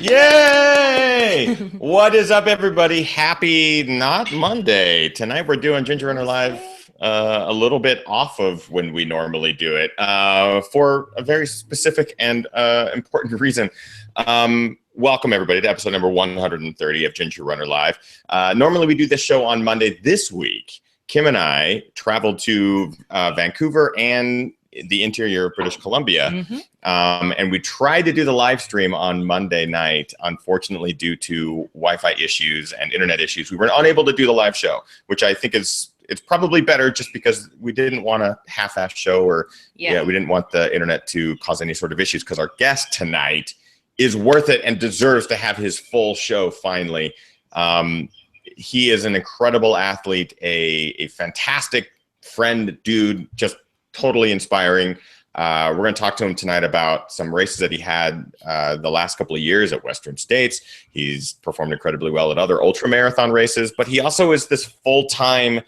Yay! What is up, everybody? Happy not Monday. Tonight we're doing Ginger Runner Live a little bit off of when we normally do it for a very specific and important reason. Welcome, everybody, to episode number 130 of Ginger Runner Live. Normally we do this show on Monday. This week, Kim and I traveled to Vancouver and the interior of British Columbia. And we tried to do the live stream on Monday night. Unfortunately, due to Wi-Fi issues and internet issues, we were unable to do the live show, which I think it's probably better just because we didn't want a half-assed show or we didn't want the internet to cause any sort of issues, because our guest tonight is worth it and deserves to have his full show finally. He is an incredible athlete, a fantastic friend, dude, just totally inspiring. We're going to talk to him tonight about some races that he had the last couple of years at Western States. He's performed incredibly well at other ultra marathon races, but he also is this full-time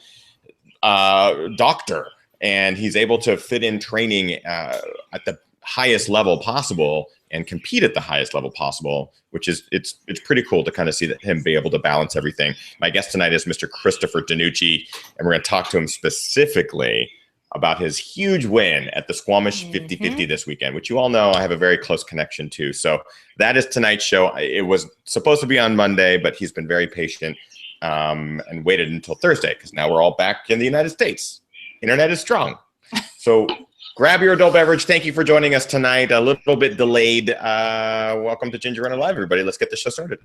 doctor, and he's able to fit in training at the highest level possible and compete at the highest level possible, which is it's pretty cool to kind of see that him be able to balance everything. My guest tonight is Mr. Christopher DeNucci, and we're going to talk to him specifically about his huge win at the Squamish 50-50 this weekend, which you all know I have a very close connection to. So that is tonight's show. It was supposed to be on Monday, but he's been very patient and waited until Thursday, because now we're all back in the United States. Internet is strong. So grab your adult beverage. Thank you for joining us tonight. A little bit delayed. Welcome to Ginger Runner Live, everybody. Let's get the show started.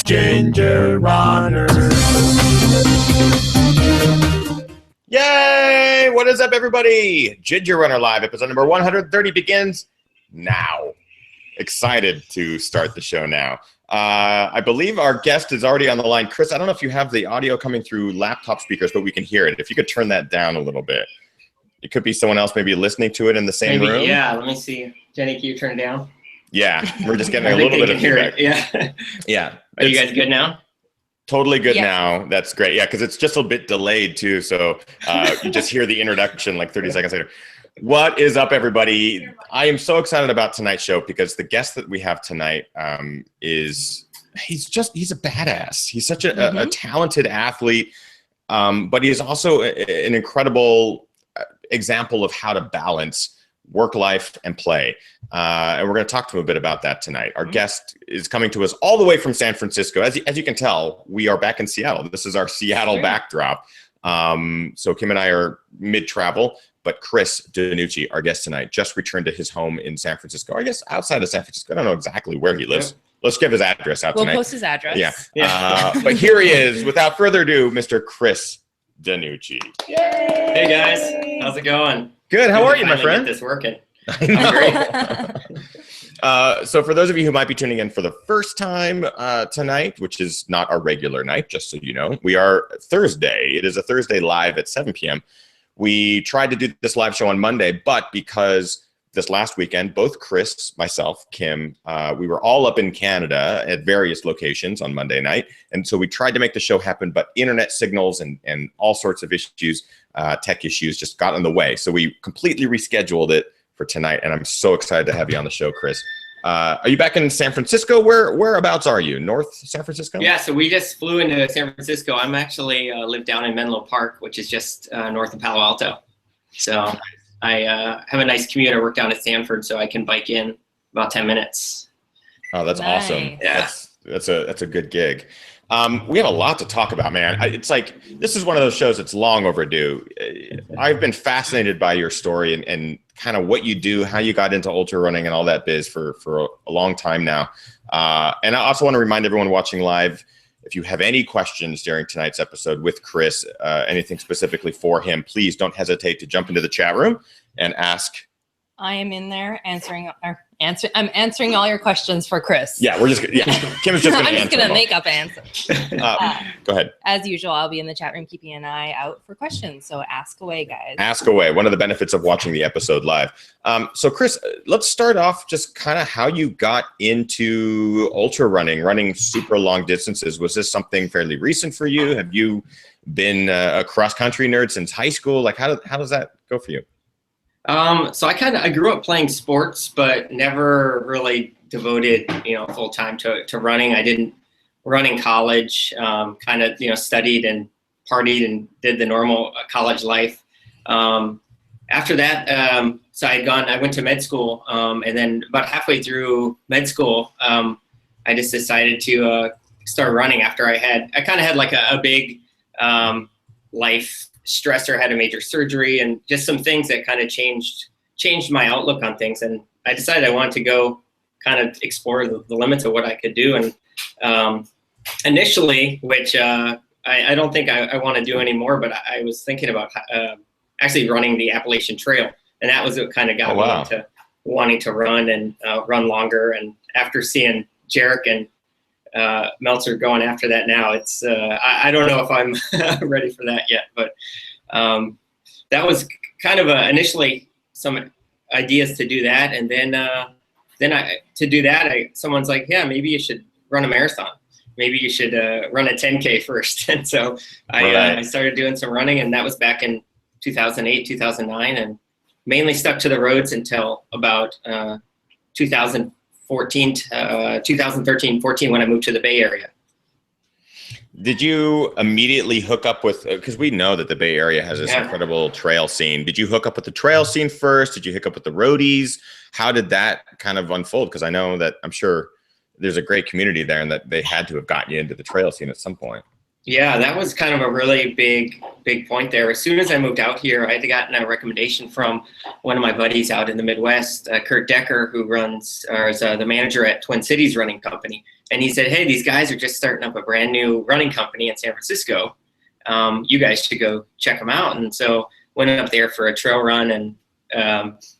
Ginger Runner. Yay! What is up, everybody? Ginger Runner Live, episode number 130 begins now. Excited to start the show now. I believe our guest is already on the line. Chris, I don't know if you have the audio coming through laptop speakers, but we can hear it. If you could turn that down a little bit. It could be someone else maybe listening to it in the same room. Yeah, let me see. Jenny, can you turn it down? Yeah, we're just getting a little bit of feedback. Yeah. Yeah. Are you guys good now? Totally good now. That's great. Yeah, because it's just a bit delayed too. So you just hear the introduction like 30 seconds later. What is up, everybody? I am so excited about tonight's show because the guest that we have tonight he's a badass. He's such a talented athlete, but he is also an incredible example of how to balance work life and play. And we're going to talk to him a bit about that tonight. Our guest is coming to us all the way from San Francisco. As you can tell, we are back in Seattle. This is our Seattle backdrop. So Kim and I are mid-travel, but Chris DeNucci, our guest tonight, just returned to his home in San Francisco. I guess outside of San Francisco. I don't know exactly where he lives. Let's give his address out tonight. We'll post his address. Yeah. But here he is, without further ado, Mr. Chris DeNucci. Yay! Hey guys, how's it going? Good. How are you, my friend? Get this working. I know. So for those of you who might be tuning in for the first time tonight, which is not our regular night, just so you know, we are Thursday. It is a Thursday live at 7 p.m. We tried to do this live show on Monday, but because this last weekend, both Chris, myself, Kim, we were all up in Canada at various locations on Monday night. And so we tried to make the show happen, but internet signals and all sorts of issues, tech issues just got in the way. So we completely rescheduled it for tonight. And I'm so excited to have you on the show, Chris. Are you back in San Francisco? Whereabouts are you? North San Francisco? Yeah, so we just flew into San Francisco. I'm actually live down in Menlo Park, which is just north of Palo Alto. So I have a nice commute. I work down at Stanford, so I can bike in about 10 minutes. Oh, that's awesome. Yeah. That's a good gig. We have a lot to talk about, man. It's like, this is one of those shows that's long overdue. I've been fascinated by your story and kind of what you do, how you got into ultra running and all that biz for a long time now. And I also want to remind everyone watching live, if you have any questions during tonight's episode with Chris, anything specifically for him, please don't hesitate to jump into the chat room and ask. I am in there answering. I'm answering all your questions for Chris. Yeah, Kim's just going to I'm just going to make up answers. Go ahead. As usual, I'll be in the chat room keeping an eye out for questions. So ask away, guys. Ask away. One of the benefits of watching the episode live. So Chris, let's start off just kind of how you got into ultra running super long distances. Was this something fairly recent for you? Have you been a cross country nerd since high school? Like how does that go for you? So I grew up playing sports, but never really devoted, full time to running. I didn't run in college. Kind of, studied and partied and did the normal college life. After that, so I went to med school, and then about halfway through med school, I just decided to start running after I kind of had like a big life stressor, had a major surgery, and just some things that kind of changed my outlook on things. And I decided I wanted to go kind of explore the limits of what I could do. And initially, which I don't think I want to do anymore, but I was thinking about actually running the Appalachian Trail. And that was what kind of got me into wanting to run and run longer. And after seeing Jarek and Meltzer going after that now, it's I don't know if I'm ready for that yet, but that was kind of initially some ideas to do that. And then someone's like, yeah, maybe you should run a marathon. Maybe you should run a 10K first. And so I started doing some running, and that was back in 2008, 2009, and mainly stuck to the roads until about 2013, 14, when I moved to the Bay Area. Did you immediately hook up with, because we know that the Bay Area has this incredible trail scene. Did you hook up with the trail scene first? Did you hook up with the roadies? How did that kind of unfold? Because I know that I'm sure there's a great community there, and that they had to have gotten you into the trail scene at some point. Yeah, that was kind of a really big point there. As soon as I moved out here, I had gotten a recommendation from one of my buddies out in the Midwest, Kurt Decker, who is the manager at Twin Cities Running Company. And he said, hey, these guys are just starting up a brand new running company in San Francisco. You guys should go check them out. And so went up there for a trail run and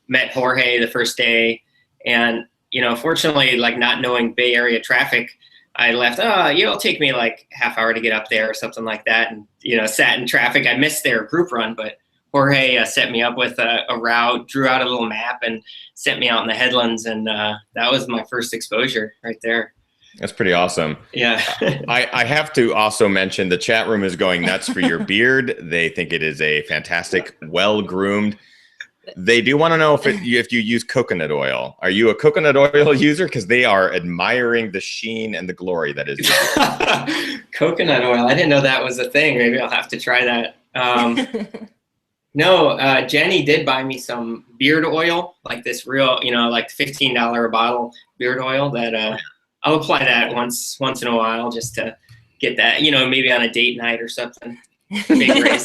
met Jorge the first day. And, fortunately, like not knowing Bay Area traffic, I left, it'll take me like half hour to get up there or something like that. And, sat in traffic. I missed their group run, but Jorge set me up with a route, drew out a little map, and sent me out in the headlands. And that was my first exposure right there. That's pretty awesome. Yeah. I have to also mention the chat room is going nuts for your beard. They think it is a fantastic, well-groomed. They do want to know if you use coconut oil. Are you a coconut oil user? Because they are admiring the sheen and the glory that is coconut oil. I didn't know that was a thing. Maybe I'll have to try that. No, Jenny did buy me some beard oil, like this real, like $15 a bottle beard oil that I'll apply that once in a while just to get that, maybe on a date night or something. Big race.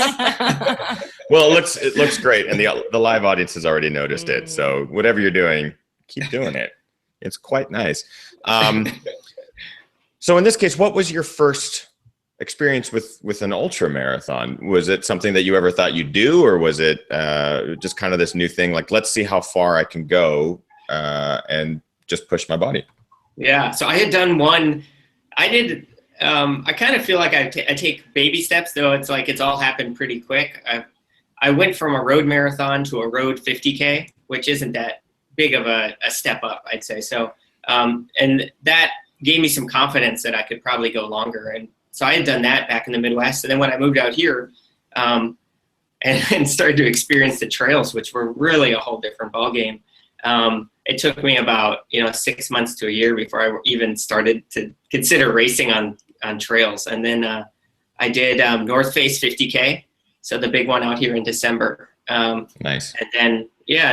Well, it looks great, and the live audience has already noticed it. So whatever you're doing, keep doing it. It's quite nice. So in this case, what was your first experience with an ultra marathon? Was it something that you ever thought you'd do, or was it just kind of this new thing? Like, let's see how far I can go and just push my body. Yeah. So I had done one. I did. I kind of feel like I take baby steps, though. It's like it's all happened pretty quick. I went from a road marathon to a road 50K, which isn't that big of a step up, I'd say. So, and that gave me some confidence that I could probably go longer. And so I had done that back in the Midwest. And then when I moved out here and started to experience the trails, which were really a whole different ballgame, it took me about 6 months to a year before I even started to consider racing on trails. And then I did North Face 50K, so the big one out here in December. Nice. And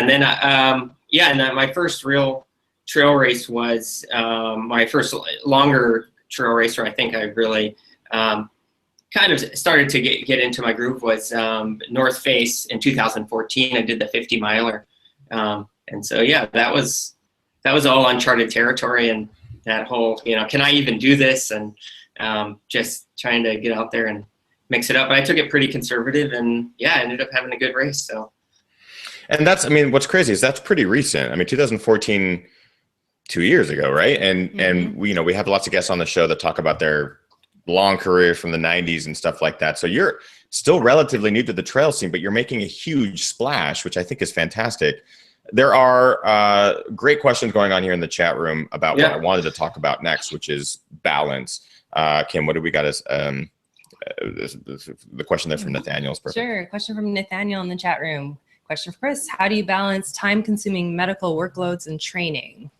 then my first real trail race was my first longer trail race where I think I really kind of started to get into my groove was North Face in 2014. I did the 50 miler. And so, yeah, that was all uncharted territory, and that whole, can I even do this? And just trying to get out there and mix it up. But I took it pretty conservative, and yeah, I ended up having a good race. So, and what's crazy is that's pretty recent. 2014, 2 years ago, right? And we have lots of guests on the show that talk about their long career from the 90s and stuff like that. So you're still relatively new to the trail scene, but you're making a huge splash, which I think is fantastic. There are great questions going on here in the chat room about what I wanted to talk about next, which is balance. Kim, what do we got as the question there from Nathaniel is perfect. Sure. Question from Nathaniel in the chat room. Question for Chris: how do you balance time-consuming medical workloads and training?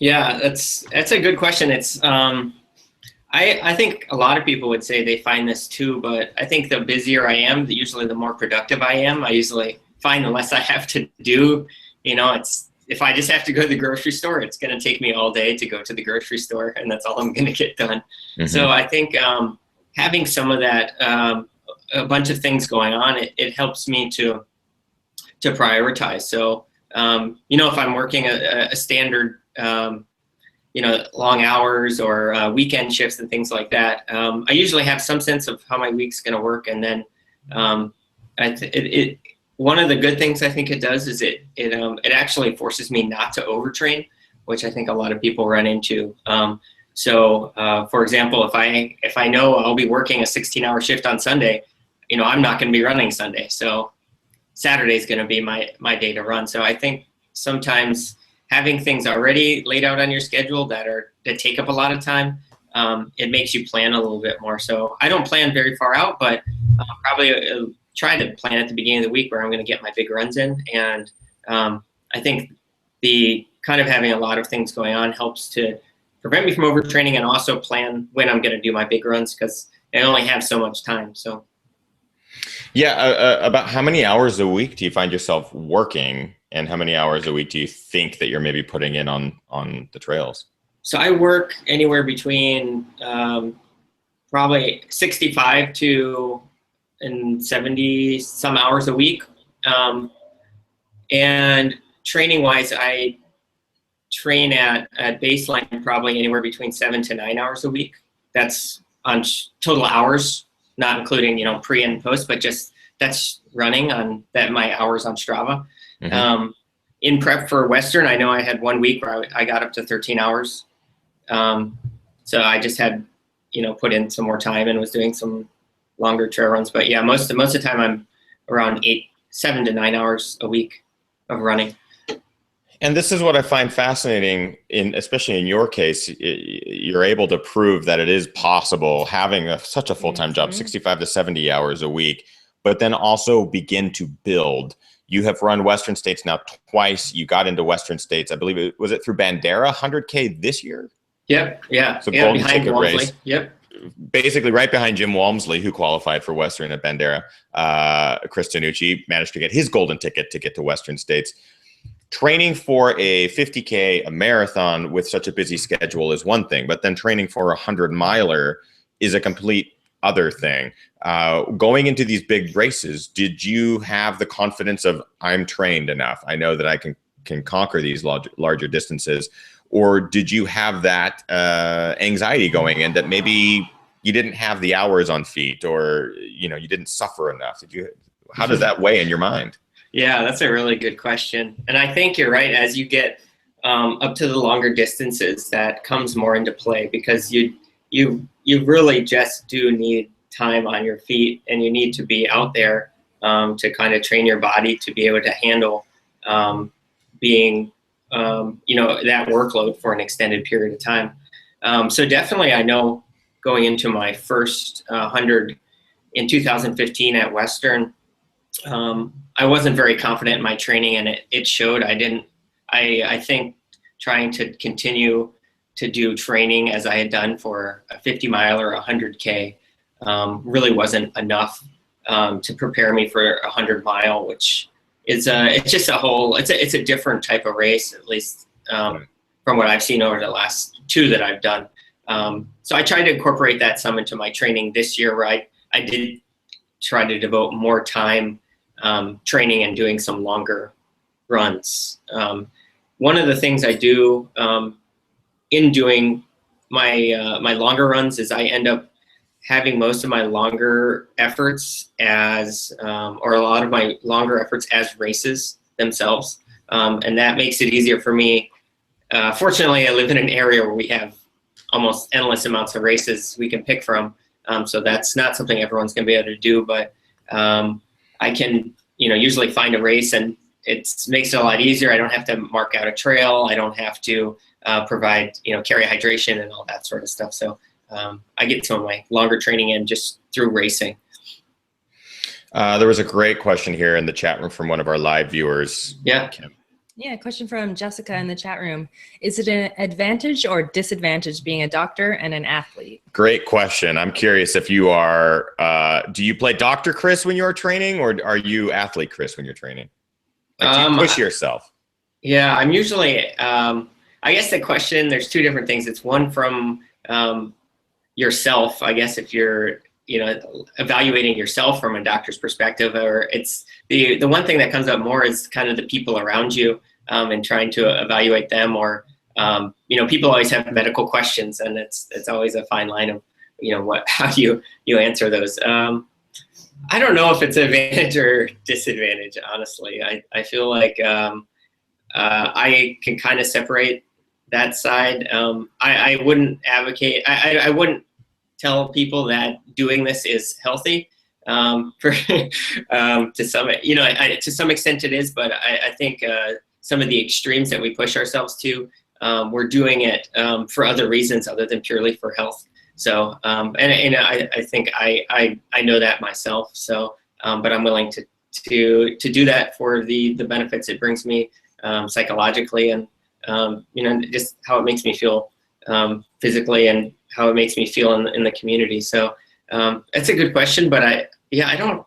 Yeah, that's a good question. It's I think a lot of people would say they find this too, but I think the busier I am, usually the more productive I am. I usually find the less I have to do. You know, it's if I just have to go to the grocery store, it's going to take me all day to go to the grocery store, and that's all I'm going to get done. Mm-hmm. So I think having some of that, a bunch of things going on, it helps me to prioritize. So you know, if I'm working a standard you know, long hours or weekend shifts and things like that, I usually have some sense of how my week's going to work. And then one of the good things I think it does is it actually forces me not to overtrain, which I think a lot of people run into. For example, if I know I'll be working a 16-hour shift on Sunday, you know, I'm not going to be running Sunday. So Saturday is going to be my day to run. So I think sometimes having things already laid out on your schedule that take up a lot of time, it makes you plan a little bit more. So I don't plan very far out, but probably try to plan at the beginning of the week where I'm going to get my big runs in. And I think the kind of having a lot of things going on helps to prevent me from overtraining and also plan when I'm going to do my big runs, because I only have so much time. So. Yeah, about how many hours a week do you find yourself working, and how many hours a week do you think that you're maybe putting in on the trails? So I work anywhere between probably 65 to 70 some hours a week. And training wise, I train at baseline probably anywhere between 7 to 9 hours a week. That's on total hours, not including, you know, pre and post, but just that's running on that my hours on Strava. Mm-hmm. In prep for Western, I know I had 1 week where I got up to 13 hours. So I just had, you know, put in some more time and was doing some longer trail runs. But yeah, most of the time I'm around 7 to 9 hours a week of running. And this is what I find fascinating, especially in your case, you're able to prove that it is possible having such a full-time job, 65 to 70 hours a week, but then also begin to build. You have run Western States now twice. You got into Western States, I believe, was it through Bandera, 100K this year? Yep, yeah. So yeah, golden ticket race. Yep. Basically right behind Jim Walmsley, who qualified for Western at Bandera. Chris DeNucci managed to get his golden ticket to get to Western States. Training for a 50K, a marathon with such a busy schedule is one thing, but then training for a 100-miler is a complete other thing. Going into these big races, did you have the confidence of, I'm trained enough, I know that I can conquer these larger distances? Or did you have that anxiety going in that maybe you didn't have the hours on feet, or you didn't suffer enough? How does that weigh in your mind? Yeah, that's a really good question. And I think you're right. As you get up to the longer distances, that comes more into play, because you really just do need time on your feet, and you need to be out there to kind of train your body to be able to handle being that workload for an extended period of time. So definitely, I know going into my first 100 in 2015 at Western, I wasn't very confident in my training, and it showed. I think trying to continue to do training as I had done for a 50-mile or 100K really wasn't enough to prepare me for a 100-mile, which is it's just it's a different type of race, at least from what I've seen over the last 2 that I've done. So I tried to incorporate that some into my training this year, where I did try to devote more time training and doing some longer runs. One of the things I do in doing my longer runs is I end up having most of my longer efforts or a lot of my longer efforts as races themselves. And that makes it easier for me. Fortunately, I live in an area where we have almost endless amounts of races we can pick from. So that's not something everyone's going to be able to do, but I can, usually find a race, and it makes it a lot easier. I don't have to mark out a trail. I don't have to provide, carry hydration and all that sort of stuff. So I get some of my longer training in just through racing. There was a great question here in the chat room from one of our live viewers. Yeah. Kim. Yeah, question from Jessica in the chat room. Is it an advantage or disadvantage being a doctor and an athlete? Great question. I'm curious if you are, do you play Dr. Chris when you're training, or are you athlete Chris when you're training? Like, do you push yourself? Yeah, I'm usually, I guess the question, there's two different things. It's one from yourself, I guess, if you're, evaluating yourself from a doctor's perspective, or it's the one thing that comes up more is kind of the people around you, and trying to evaluate them, or, people always have medical questions, and it's always a fine line of, how do you answer those. I don't know if it's advantage or disadvantage, honestly. I feel like I can kind of separate that side. I wouldn't advocate, I wouldn't tell people that doing this is healthy. To some extent it is, but I think some of the extremes that we push ourselves to, we're doing it for other reasons other than purely for health. So, I think I know that myself. So, but I'm willing to do that for the benefits it brings me psychologically, and just how it makes me feel physically, and how it makes me feel in the community. So that's a good question, but I don't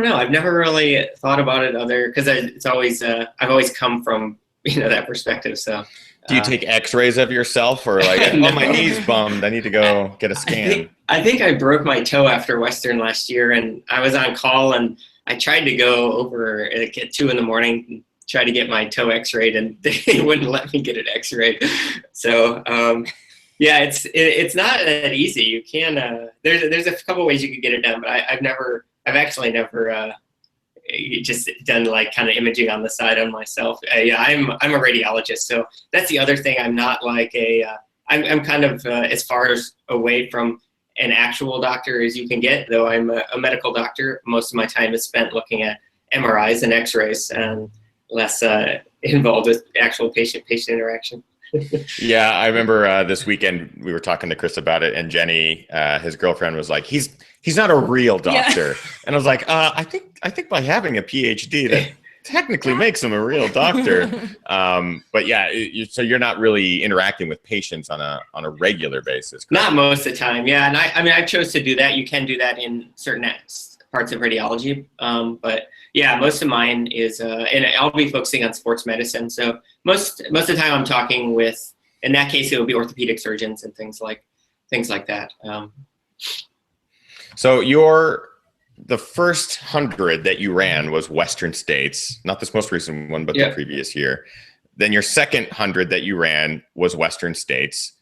know. I've never really thought about it because it's always I've always come from that perspective. So. Do you take X-rays of yourself, or like, No. oh, my knee's bummed, I need to go get a scan? I think I broke my toe after Western last year, and I was on call, and I tried to go over at 2 in the morning and try to get my toe X-rayed, and they wouldn't let me get it X-rayed. So yeah, it's not that easy. You can there's a couple ways you could get it done, but I've actually never just done like kind of imaging on the side on myself. Yeah, I'm a radiologist, so that's the other thing. I'm not like I'm kind of as far as away from an actual doctor as you can get, though I'm a medical doctor. Most of my time is spent looking at MRIs and X-rays, and less involved with actual patient-patient interaction. Yeah, I remember this weekend we were talking to Chris about it, and Jenny, his girlfriend, was like, "He's not a real doctor," yeah. And I was like, "I think by having a PhD, that technically makes him a real doctor." But yeah, so you're not really interacting with patients on a regular basis. Correct? Not most of the time, yeah. And I chose to do that. You can do that in certain parts of radiology, but yeah, most of mine is, and I'll be focusing on sports medicine. So most of the time I'm talking with, in that case, it would be orthopedic surgeons and things like that. So the first 100 that you ran was Western States, not this most recent one, but the previous year. Then your second 100 that you ran was Western States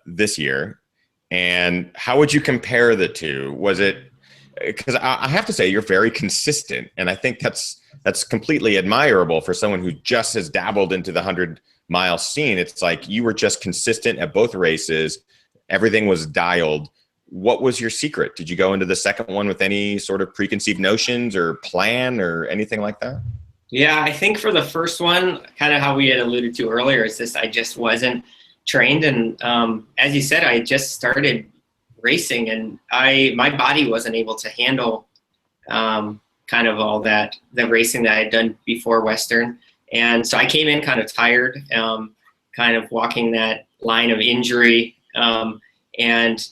this year. And how would you compare the two? Was it, because I have to say you're very consistent, and I think that's completely admirable for someone who just has dabbled into the 100-mile scene. It's like you were just consistent at both races. Everything was dialed. What was your secret? Did you go into the second one with any sort of preconceived notions or plan or anything like that? Yeah, I think for the first one, kind of how we had alluded to earlier, is this: I just wasn't trained, and as you said, I just started racing, and my body wasn't able to handle kind of all the racing that I had done before Western. And so I came in kind of tired, kind of walking that line of injury. And,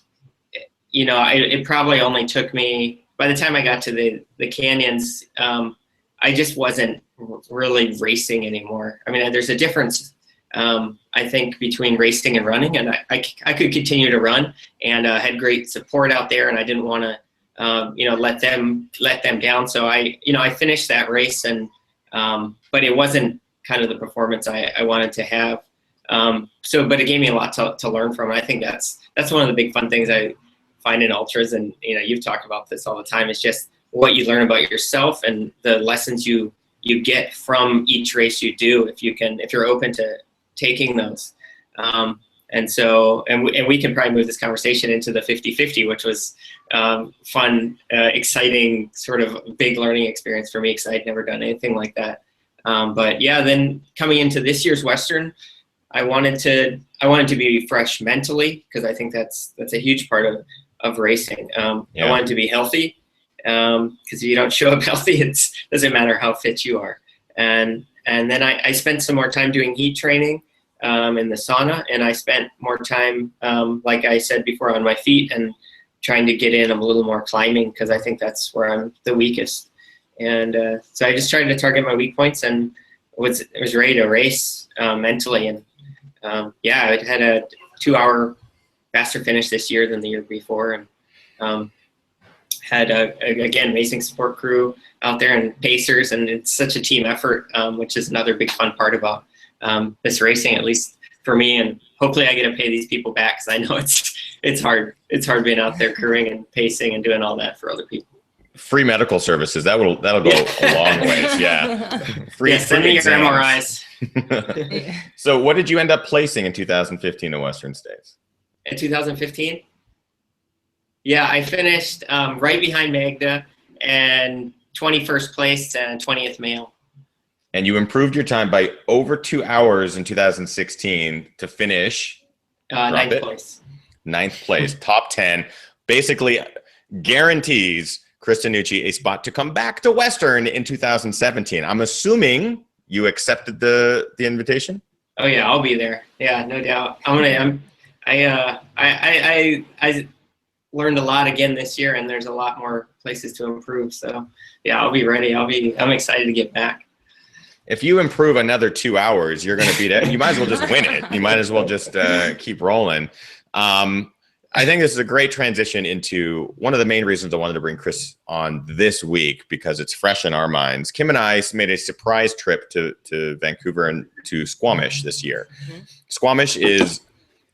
it probably only took me, by the time I got to the canyons, I just wasn't really racing anymore. I mean, there's a difference, I think, between racing and running, and I could continue to run, and had great support out there, and I didn't want to, let them down. So I finished that race, and but it wasn't kind of the performance I wanted to have. But it gave me a lot to learn from, and I think that's one of the big fun things I find in ultras, and you've talked about this all the time. It's just what you learn about yourself and the lessons you get from each race you do, if you're open to taking those. And we can probably move this conversation into the 50-50, which was fun, exciting, sort of big learning experience for me, because I'd never done anything like that. But yeah, then coming into this year's Western, I wanted to be fresh mentally, because I think that's a huge part of racing. I wanted to be healthy, because if you don't show up healthy, it doesn't matter how fit you are. And then I spent some more time doing heat training in the sauna, and I spent more time, like I said before, on my feet and trying to get in a little more climbing, because I think that's where I'm the weakest. And so I just tried to target my weak points, and was ready to race mentally. And yeah, I had a 2-hour faster finish this year than the year before, and had again, amazing support crew out there and pacers, and it's such a team effort, which is another big fun part about this racing, at least for me. And hopefully I get to pay these people back, because I know it's hard. It's hard being out there crewing and pacing and doing all that for other people. Free medical services, that'll go a long ways. Yeah. Free, send me your MRIs. So what did you end up placing in 2015 in Western States? In 2015? Yeah, I finished right behind Magda, and 21st place and 20th male. And you improved your time by over 2 hours in 2016 to finish 9th place. 9th place, top 10, basically guarantees Chris DeNucci a spot to come back to Western in 2017. I'm assuming you accepted the invitation? Oh yeah, I'll be there. Yeah, no doubt. I learned a lot again this year, and there's a lot more places to improve. So yeah, I'll be ready. I'm excited to get back. If you improve another 2 hours, you're going to beat it. You might as well just win it. You might as well just keep rolling. I think this is a great transition into one of the main reasons I wanted to bring Chris on this week, because it's fresh in our minds. Kim and I made a surprise trip to Vancouver and to Squamish this year. Mm-hmm. Squamish is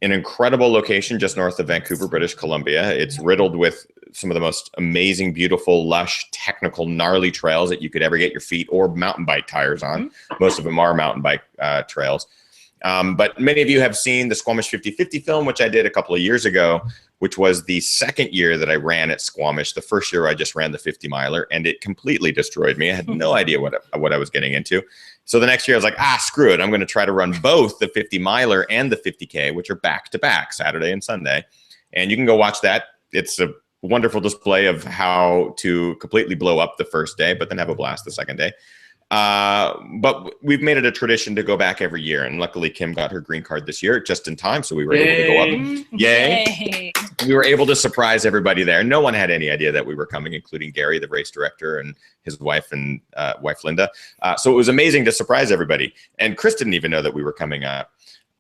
an incredible location just north of Vancouver, British Columbia. It's riddled with some of the most amazing, beautiful, lush, technical, gnarly trails that you could ever get your feet or mountain bike tires on. Mm-hmm. Most of them are mountain bike trails. But many of you have seen the Squamish 50/50 film, which I did a couple of years ago, which was the second year that I ran at Squamish. The first year I just ran the 50 miler, and it completely destroyed me. I had no idea what I was getting into. So the next year I was like, screw it. I'm going to try to run both the 50 miler and the 50K, which are back to back, Saturday and Sunday. And you can go watch that. It's a wonderful display of how to completely blow up the first day, but then have a blast the second day. But we've made it a tradition to go back every year, and luckily Kim got her green card this year just in time, so we were able to go up. Yay! We were able to surprise everybody there. No one had any idea that we were coming, including Gary, the race director, and his wife and wife Linda. So it was amazing to surprise everybody. And Chris didn't even know that we were coming up.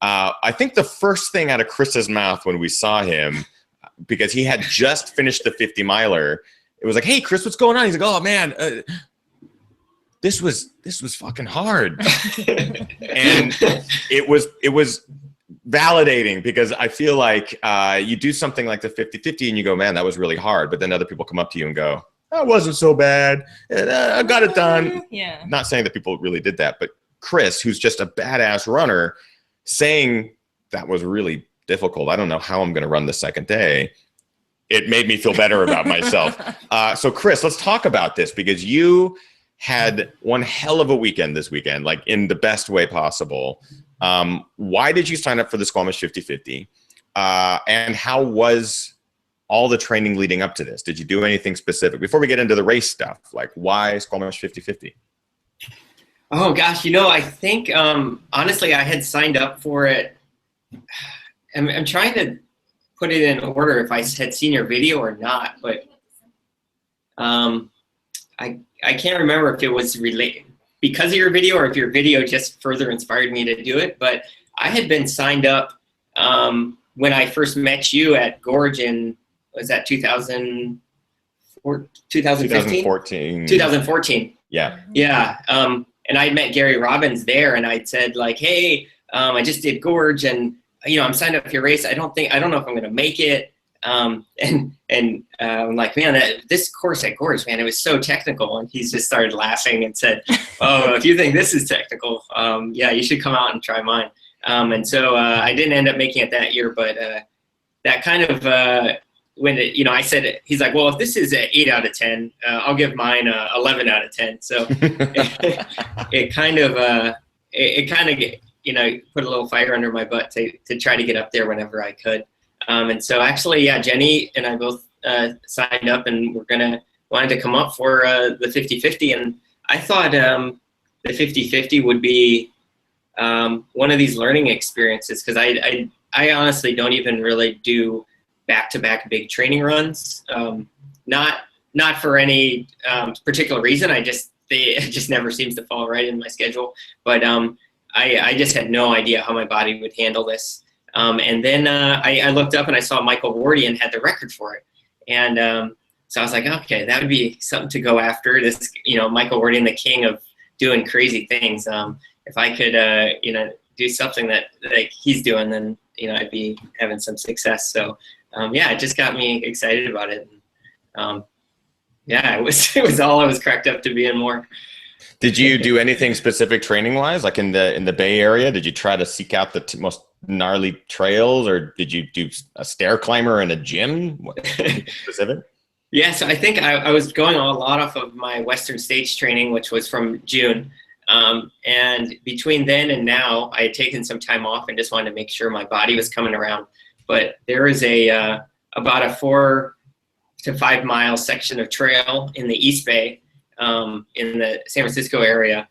I think the first thing out of Chris's mouth when we saw him, because he had just finished the 50 miler, it was like, "Hey, Chris, what's going on?" He's like, "Oh man, this was fucking hard." And it was validating, because I feel like you do something like the 50/50 and you go, "Man, that was really hard," but then other people come up to you and go, "That wasn't so bad. I got it done." Yeah. Not saying that people really did that, but Chris, who's just a badass runner, saying that was really difficult. I don't know how I'm going to run the second day. It made me feel better about myself. So Chris, let's talk about this, because you had one hell of a weekend this weekend, like in the best way possible. Why did you sign up for the Squamish 50/50? And how was all the training leading up to this? Did you do anything specific? Before we get into the race stuff, like why Squamish 50/50? Oh gosh, I think honestly I had signed up for it. I'm trying to put it in order if I had seen your video or not, but I can't remember if it was related because of your video or if your video just further inspired me to do it. But I had been signed up when I first met you at Gorge in, was that 2014? 2014. Yeah. Yeah. And I met Gary Robbins there, and I'd said like, "Hey, I just did Gorge, and I'm signed up for your race. I don't know if I'm going to make it." I'm like, "Man, this course at Gorge, man, it was so technical." And he's just started laughing and said, "Oh, if you think this is technical, yeah, you should come out and try mine." And so I didn't end up making it that year, but that kind of when I said, he's like, "Well, if this is an 8 out of 10, I'll give mine 11 out of 10." So it kind of put a little fire under my butt to try to get up there whenever I could. And so actually, yeah, Jenny and I both signed up, and we're gonna wanted to come up for the 50-50, and I thought the 50-50 would be one of these learning experiences, because I honestly don't even really do back-to-back big training runs. Not for any particular reason. It just never seems to fall right in my schedule. But I just had no idea how my body would handle this. And then I looked up and I saw Michael Wardian had the record for it. And so I was like, okay, that would be something to go after. This, Michael Wardian, the king of doing crazy things. If I could, do something that like he's doing, then, I'd be having some success. So, yeah, it just got me excited about it. Yeah, it was all I was cracked up to be and more. Did you do anything specific training wise, like in the Bay Area? Did you try to seek out the most gnarly trails, or did you do a stair climber in a gym? What specific? Yeah, so I think I was going a lot off of my Western States training, which was from June. And between then and now, I had taken some time off and just wanted to make sure my body was coming around. But there is about a 4 to 5 mile section of trail in the East Bay, in the San Francisco area,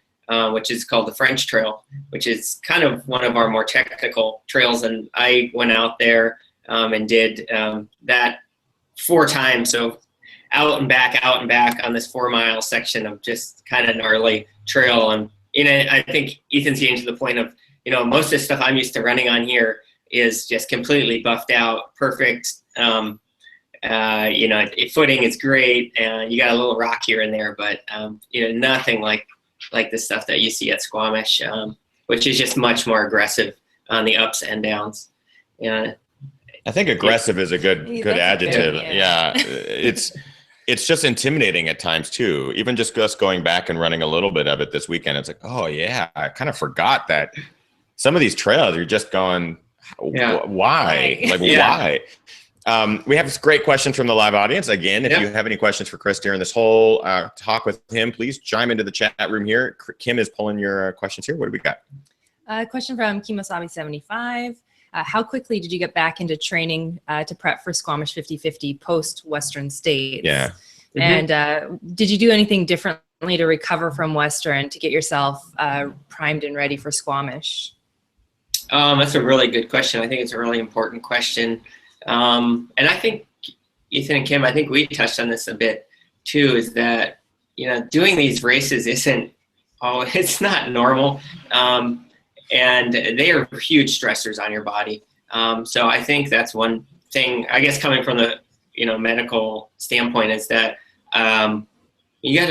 which is called the French Trail, which is kind of one of our more technical trails. And I went out there and did that 4 times. So out and back on this 4 mile section of just kind of gnarly trail. And, I think Ethan's getting to the point of, most of the stuff I'm used to running on here is just completely buffed out, perfect. Footing is great, and you got a little rock here and there, but nothing like the stuff that you see at Squamish, which is just much more aggressive on the ups and downs. I think aggressive is a good adjective. Yeah, it's just intimidating at times too. Even just us going back and running a little bit of it this weekend, it's like, oh yeah, I kind of forgot that some of these trails you're just going, why? Like why? We have this great question from the live audience. Again, if you have any questions for Chris during this whole talk with him, please chime into the chat room here. Kim is pulling your questions here. What do we got? A question from Kimosabi75. How quickly did you get back into training to prep for Squamish 50-50 post Western States? Yeah. And did you do anything differently to recover from Western to get yourself primed and ready for Squamish? That's a really good question. I think it's a really important question. And I think Ethan and Kim, I think we touched on this a bit too, is that, doing these races it's not normal. And they are huge stressors on your body. So I think that's one thing, I guess, coming from the, medical standpoint, is that we have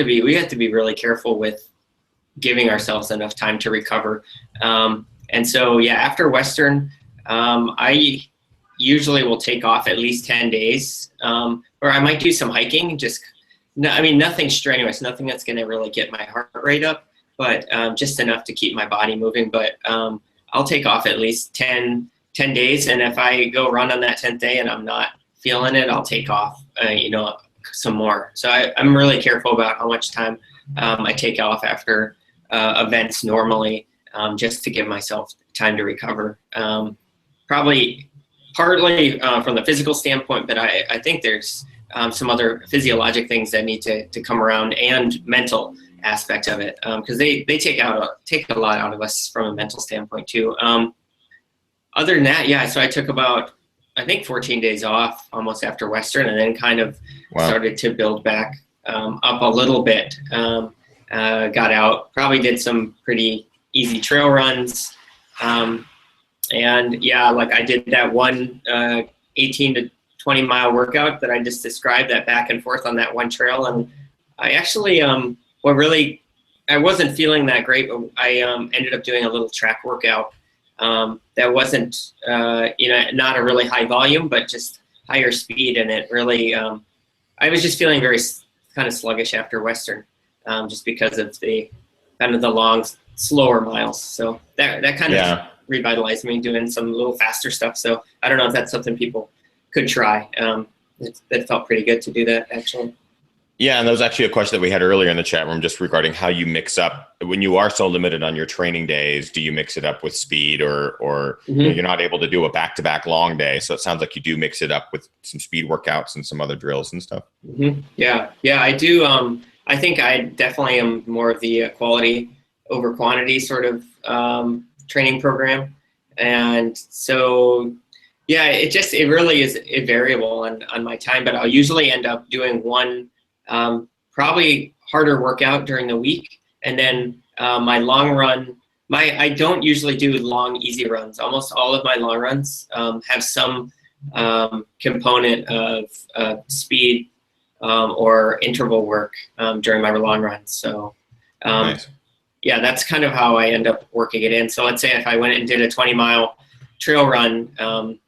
to be really careful with giving ourselves enough time to recover. And so, after Western, I usually will take off at least 10 days, or I might do some hiking, nothing strenuous, nothing that's going to really get my heart rate up, but just enough to keep my body moving. But I'll take off at least 10 days. And if I go run on that 10th day and I'm not feeling it, I'll take off, some more. So I'm really careful about how much time I take off after events normally, just to give myself time to recover. Probably partly from the physical standpoint, but I think there's some other physiologic things that need to come around, and mental aspect of it, because they take a lot out of us from a mental standpoint too. Other than that, so I took about, I think, 14 days off almost after Western, and then kind of started to build back up a little bit. Got out, probably did some pretty easy trail runs. And like I did that one 18 to 20 mile workout that I just described, that back and forth on that one trail. And I actually, I wasn't feeling that great, but I ended up doing a little track workout that wasn't, not a really high volume, but just higher speed. And it really, I was just feeling very kind of sluggish after Western, just because of the kind of the long, slower miles. So that kind of revitalized me, doing some little faster stuff. So I don't know if that's something people could try. It felt pretty good to do that, actually. Yeah, and that was actually a question that we had earlier in the chat room, just regarding how you mix up when you are so limited on your training days. Do you mix it up with speed, or you're not able to do a back-to-back long day? So it sounds like you do mix it up with some speed workouts and some other drills and stuff. Yeah, I do. I think I definitely am more of the quality over quantity sort of training program, and so yeah, it really is a variable on my time, but I'll usually end up doing one probably harder workout during the week, and then my long run. I don't usually do long easy runs. Almost all of my long runs have some component of speed or interval work during my long runs. So Nice. yeah, that's kind of how I end up working it in. So let's say if I went and did a 20-mile trail run on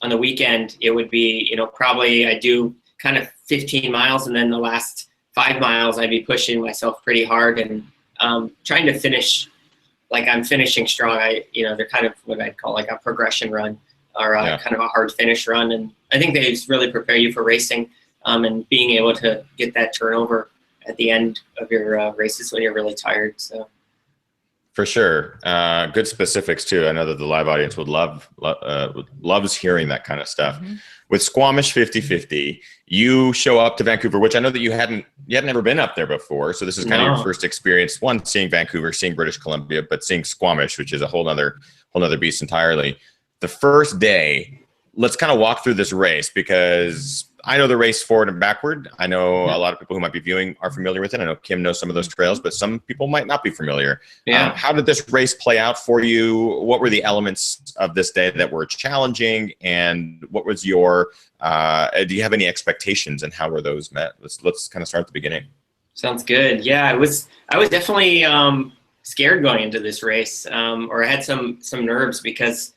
the weekend, it would be, probably I do kind of 15 miles, and then the last 5 miles I'd be pushing myself pretty hard and trying to finish like I'm finishing strong. They're kind of what I'd call like a progression run, or kind of a hard finish run. And I think they really prepare you for racing and being able to get that turnover at the end of your races when you're really tired. So. For sure. Good specifics too. I know that the live audience would loves hearing that kind of stuff. With Squamish 50/50, you show up to Vancouver, which I know that you hadn't ever been up there before. So this is kind of your first experience, one, seeing Vancouver, seeing British Columbia, but seeing Squamish, which is a whole nother beast entirely. The first day, let's kind of walk through this race, because I know the race forward and backward. I know a lot of people who might be viewing are familiar with it. I know Kim knows some of those trails, but some people might not be familiar. Yeah. How did this race play out for you? What were the elements of this day that were challenging? And what was your, do you have any expectations, and how were those met? Let's kind of start at the beginning. Sounds good. Yeah, I was definitely scared going into this race, or I had some nerves because,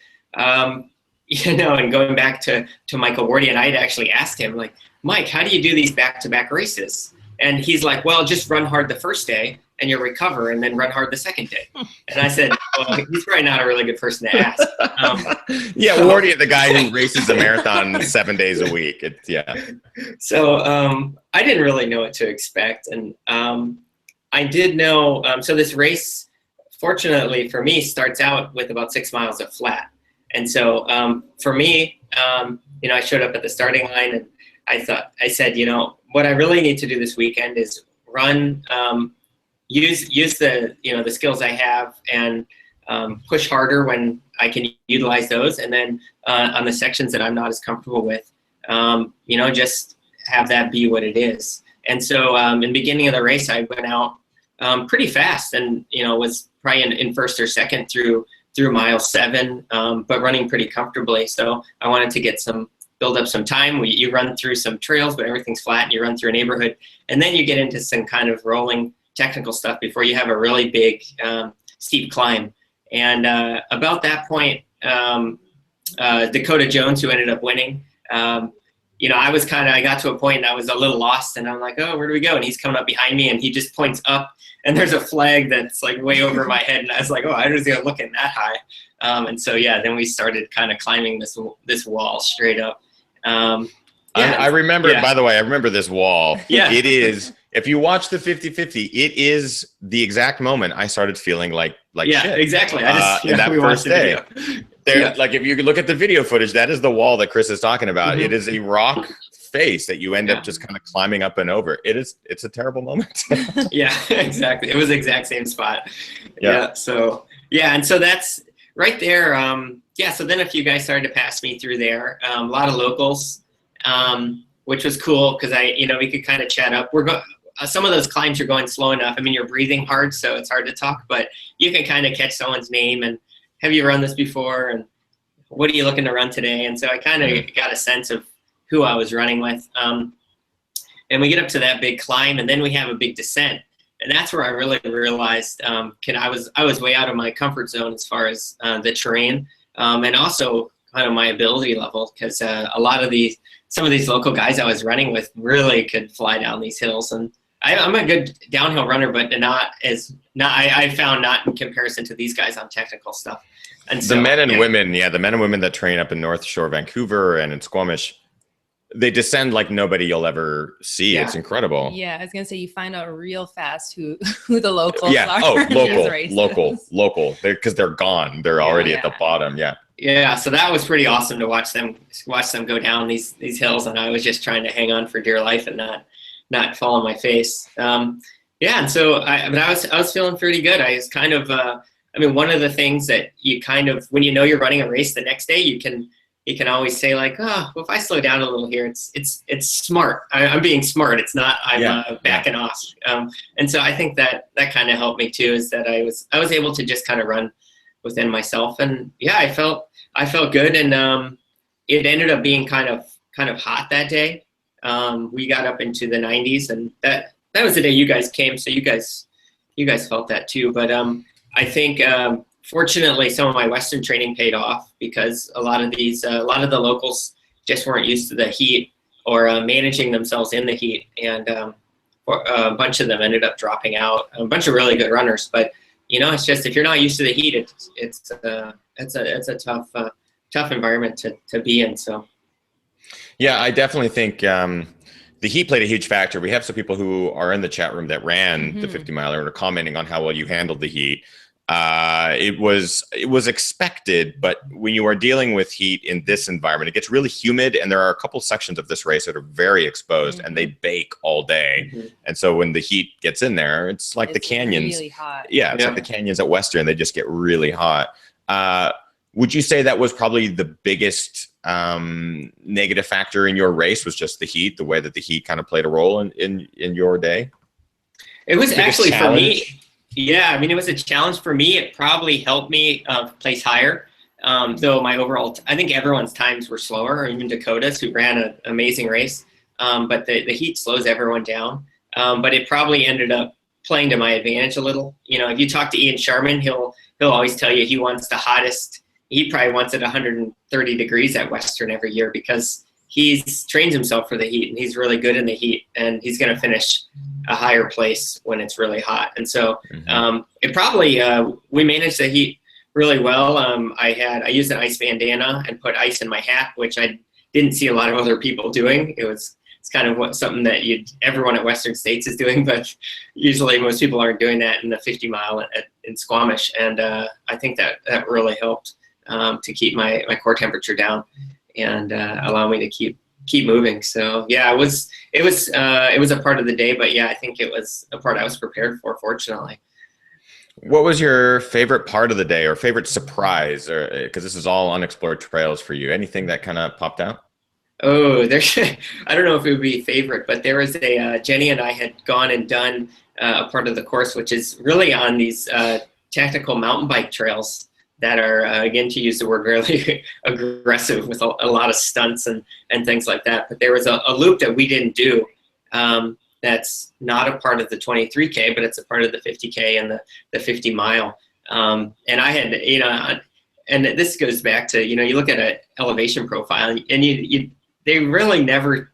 and going back to Michael Wardy, and I had actually asked him, like, Mike, how do you do these back-to-back races? And he's like, well, just run hard the first day and you'll recover, and then run hard the second day. And I said, well, he's probably not a really good person to ask. Wardy, the guy who races a marathon 7 days a week. So I didn't really know what to expect. And I did know, so this race, fortunately for me, starts out with about 6 miles of flat. And so for me, I showed up at the starting line, and I said, what I really need to do this weekend is run, use the, the skills I have, and push harder when I can utilize those. And then on the sections that I'm not as comfortable with, just have that be what it is. And so in the beginning of the race, I went out pretty fast, and, was probably in first or second through mile 7, but running pretty comfortably. So I wanted to build up some time. You run through some trails, but everything's flat, and you run through a neighborhood, and then you get into some kind of rolling technical stuff before you have a really big steep climb. And about that point, Dakota Jones, who ended up winning, I got to a point and I was a little lost, and I'm like, oh, where do we go? And he's coming up behind me, and he just points up, and there's a flag that's like way over my head. And I was like, oh, I was going to look at that high. And so, yeah, then we started kind of climbing this wall straight up. I remember, by the way, I remember this wall. Yeah. It is, if you watch the 50/50, it is the exact moment I started feeling like shit. Exactly. In that first day. Like, if you look at the video footage, that is the wall that Chris is talking about. It is a rock face that you end up just kind of climbing up and over. It's a terrible moment. Yeah, exactly. It was the exact same spot. Yeah. So, and so that's right there. So then a few guys started to pass me through there. A lot of locals, which was cool, because we could kind of chat up. Some of those climbs you're going slow enough. I mean, you're breathing hard, so it's hard to talk, but you can kind of catch someone's name and, have you run this before? And what are you looking to run today? And so I kind of got a sense of who I was running with. And we get up to that big climb, and then we have a big descent. And that's where I really realized I was way out of my comfort zone as far as the terrain, and also kind of my ability level, because some of these local guys I was running with really could fly down these hills. And I'm a good downhill runner, but I found not in comparison to these guys on technical stuff. And so, the men and women that train up in North Shore Vancouver and in Squamish, They descend like nobody you'll ever see. Yeah. It's incredible. Yeah, I was gonna say you find out real fast who the locals Yeah. are. Oh, in these races. local. Because they're gone. They're already at the Yeah. bottom. Yeah. Yeah, so that was pretty awesome to watch them go down these hills, and I was just trying to hang on for dear life and not fall on my face. Yeah, and so I was feeling pretty good. I was kind of I mean, one of the things that you kind of, when you know you're running a race the next day, you can always say like, oh, well, if I slow down a little here, it's smart. I'm being smart. It's not I'm backing off. And so I think that kind of helped me too, is that I was able to just kind of run within myself, and yeah, I felt good, and it ended up being kind of hot that day. We got up into the 90s, and that was the day you guys came, so you guys felt that too. But I think fortunately some of my Western training paid off, because a lot of the locals just weren't used to the heat or managing themselves in the heat, and a bunch of them ended up dropping out. A bunch of really good runners, but you know, it's just, if you're not used to the heat, it's a tough environment to be in. So yeah, I definitely think the heat played a huge factor. We have some people who are in the chat room that ran the 50 miler and are commenting on how well you handled the heat. It was expected, but when you are dealing with heat in this environment, it gets really humid, and there are a couple sections of this race that are very exposed, and they bake all day. And so when the heat gets in there, it's like the canyons. Really hot. Yeah, it's like the canyons at Western. They just get really hot. Would you say that was probably the biggest negative factor in your race, was just the heat, the way that the heat kind of played a role in your day? It was actually challenge for me. Yeah, I mean, it was a challenge for me. It probably helped me place higher. Though my overall, I think everyone's times were slower, or even Dakota's, who ran an amazing race. But the heat slows everyone down. But it probably ended up playing to my advantage a little. You know, if you talk to Ian Sharman, he'll always tell you he wants the hottest. He probably wants it 130 degrees at Western every year, because he's trained himself for the heat, and he's really good in the heat, and he's going to finish a higher place when it's really hot. And so it probably, we managed the heat really well. I used an ice bandana and put ice in my hat, which I didn't see a lot of other people doing. It's kind of something that everyone at Western States is doing, but usually most people aren't doing that in the 50 mile in Squamish. And I think that really helped to keep my core temperature down and allow me to keep moving. So yeah, it was a part of the day, but yeah, I think it was a part I was prepared for, fortunately. What was your favorite part of the day, or favorite surprise, or because this is all unexplored trails for you? Anything that kind of popped out? Oh, I don't know if it would be favorite, but there was Jenny and I had gone and done a part of the course, which is really on these technical mountain bike trails that are, again, to use the word, really aggressive, with a lot of stunts and things like that. But there was a loop that we didn't do that's not a part of the 23K, but it's a part of the 50K and the 50 mile. And I had, you know, and this goes back to, you know, you look at an elevation profile, and they really never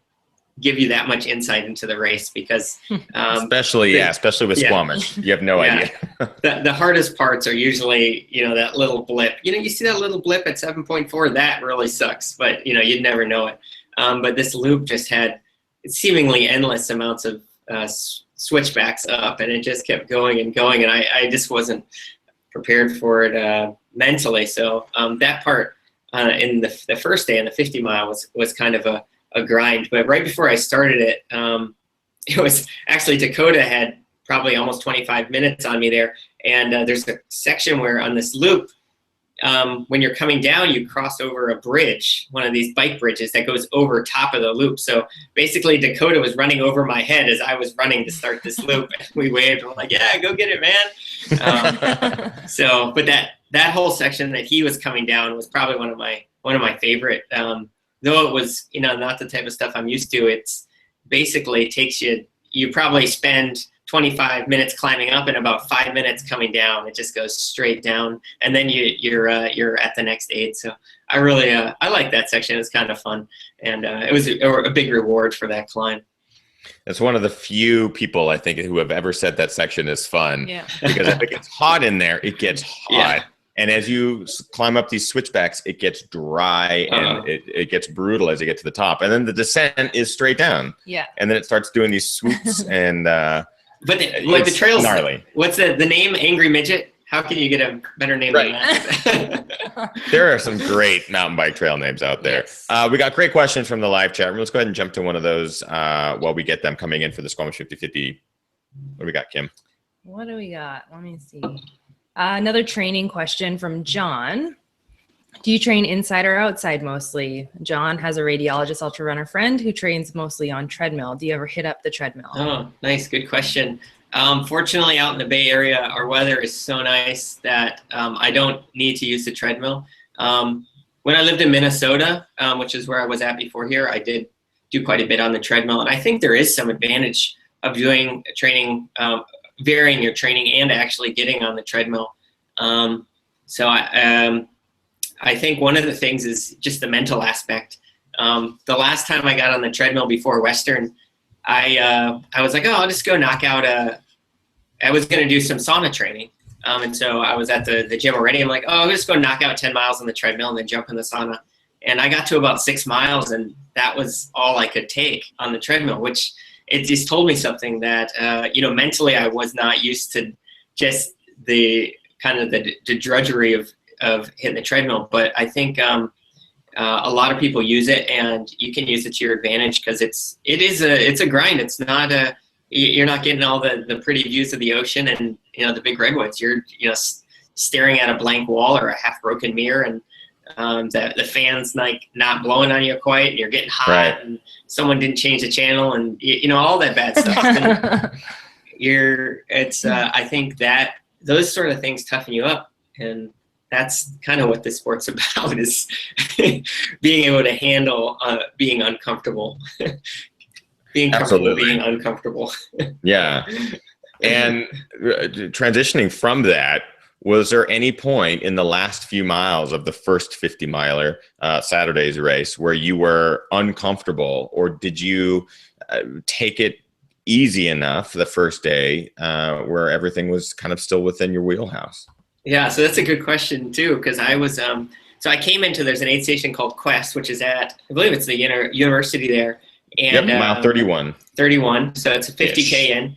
give you that much insight into the race, because especially with Squamish, you have no idea. The hardest parts are usually, you know, that little blip. You know, you see that little blip at 7.4, that really sucks, but you know, you'd never know it. But this loop just had seemingly endless amounts of switchbacks up, and it just kept going and going, and I just wasn't prepared for it mentally. So that part in the first day in the 50 mile was kind of a grind. But right before I started it, it was actually, Dakota had probably almost 25 minutes on me there. And there's a section where on this loop, when you're coming down, you cross over a bridge, one of these bike bridges that goes over top of the loop. So basically Dakota was running over my head as I was running to start this loop. And we waved, we're like, yeah, go get it, man. But that whole section that he was coming down was probably one of my favorite, though it was, you know, not the type of stuff I'm used to. It's basically takes you probably spend 25 minutes climbing up and about 5 minutes coming down. It just goes straight down, and then you're at the next aid. So I really I like that section. It's kind of fun, and it was a big reward for that climb. It's one of the few people, I think, who have ever said that section is fun. Yeah. Because if it gets hot in there, it gets hot. Yeah. And as you climb up these switchbacks, it gets dry and it gets brutal as you get to the top. And then the descent is straight down. Yeah. And then it starts doing these swoops and but the trail's gnarly. What's the name? Angry Midget? How can you get a better name than that? There are some great mountain bike trail names out there. Yes. We got great questions from the live chat room. Let's go ahead and jump to one of those while we get them coming in for the Squamish 50/50. What do we got, Kim? What do we got? Let me see. Another training question from John. Do you train inside or outside mostly? John has a radiologist ultra runner friend who trains mostly on treadmill. Do you ever hit up the treadmill? Oh, nice. Good question. Fortunately, out in the Bay Area, our weather is so nice that I don't need to use the treadmill. When I lived in Minnesota, which is where I was at before here, I did do quite a bit on the treadmill. And I think there is some advantage of doing training, varying your training and actually getting on the treadmill. So I think one of the things is just the mental aspect. The last time I got on the treadmill before Western, I was like, oh, I'll just go knock out I was going to do some sauna training. And so I was at the gym already. I'm like, oh, I'll just go knock out 10 miles on the treadmill and then jump in the sauna. And I got to about 6 miles, and that was all I could take on the treadmill, which it just told me something that, mentally I was not used to just the kind of the drudgery of hitting the treadmill. But I think a lot of people use it, and you can use it to your advantage because it's a grind. It's not you're not getting all the pretty views of the ocean and the big redwoods. You're staring at a blank wall or a half broken mirror, and the fan's like not blowing on you quite, and you're getting hot, right, and someone didn't change the channel, and all that bad stuff. I think that those sort of things toughen you up, and that's kind of what the sport's about, is being able to handle being uncomfortable. Being comfortable, being uncomfortable. Yeah. And transitioning from that, was there any point in the last few miles of the first 50 miler Saturday's race where you were uncomfortable, or did you take it easy enough the first day where everything was kind of still within your wheelhouse? Yeah, so that's a good question too, because I was so I came into, there's an aid station called Quest, which is at, I believe it's the university there. And, yep, mile 31. 31, so it's a 50K in.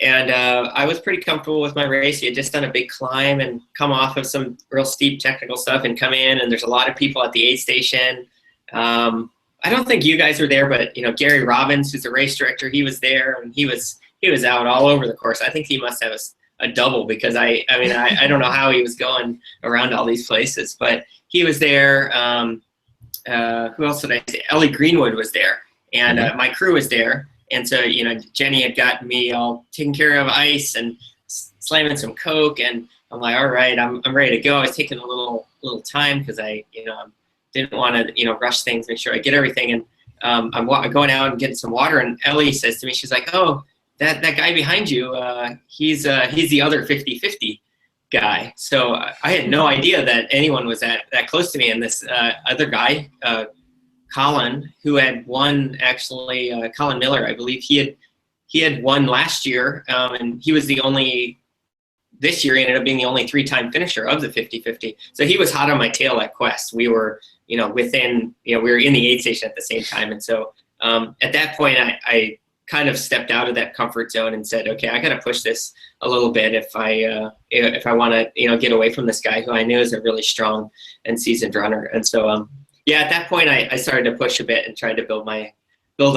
And I was pretty comfortable with my race. He had just done a big climb and come off of some real steep technical stuff and come in, and there's a lot of people at the aid station. I don't think you guys were there, but Gary Robbins, who's the race director, he was there, and he was out all over the course. I think he must have a double, because I don't know how he was going around all these places, but he was there. Who else did I say? Ellie Greenwood was there. And my crew was there. And so, Jenny had gotten me all taken care of, ice and slamming some Coke. And I'm like, all right, I'm ready to go. I was taking a little time because I, didn't want to, rush things, make sure I get everything. And I'm going out and getting some water. And Ellie says to me, she's like, oh, that guy behind you, he's the other 50/50 guy. So I had no idea that anyone was that close to me. And this other guy, Colin, who had won, actually, Colin Miller, I believe he had won last year, and he was this year he ended up being the only 3-time finisher of the 50/50. So he was hot on my tail at Quest. We were, we were in the aid station at the same time. And so at that point, I kind of stepped out of that comfort zone and said, okay, I got to push this a little bit if I want to, get away from this guy who I knew is a really strong and seasoned runner. And so, yeah, at that point, I started to push a bit and tried to build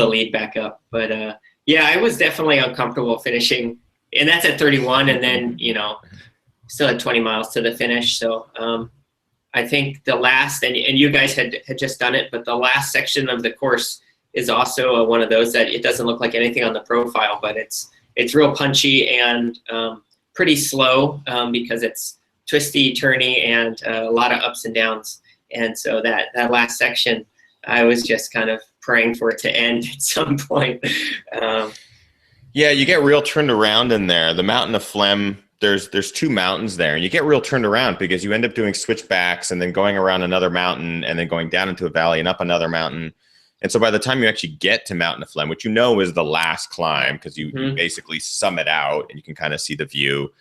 a lead back up. But yeah, I was definitely uncomfortable finishing, and that's at 31, and then still had 20 miles to the finish. So I think the last, and you guys had just done it, but the last section of the course is also one of those that it doesn't look like anything on the profile, but it's real punchy and pretty slow because it's twisty, turny, and a lot of ups and downs. And so that last section, I was just kind of praying for it to end at some point. Yeah, you get real turned around in there. The Mountain of Phlegm, there's 2 mountains there, and you get real turned around because you end up doing switchbacks and then going around another mountain and then going down into a valley and up another mountain. And so by the time you actually get to Mountain of Phlegm, which is the last climb, because you basically summit out and you can kind of see the view,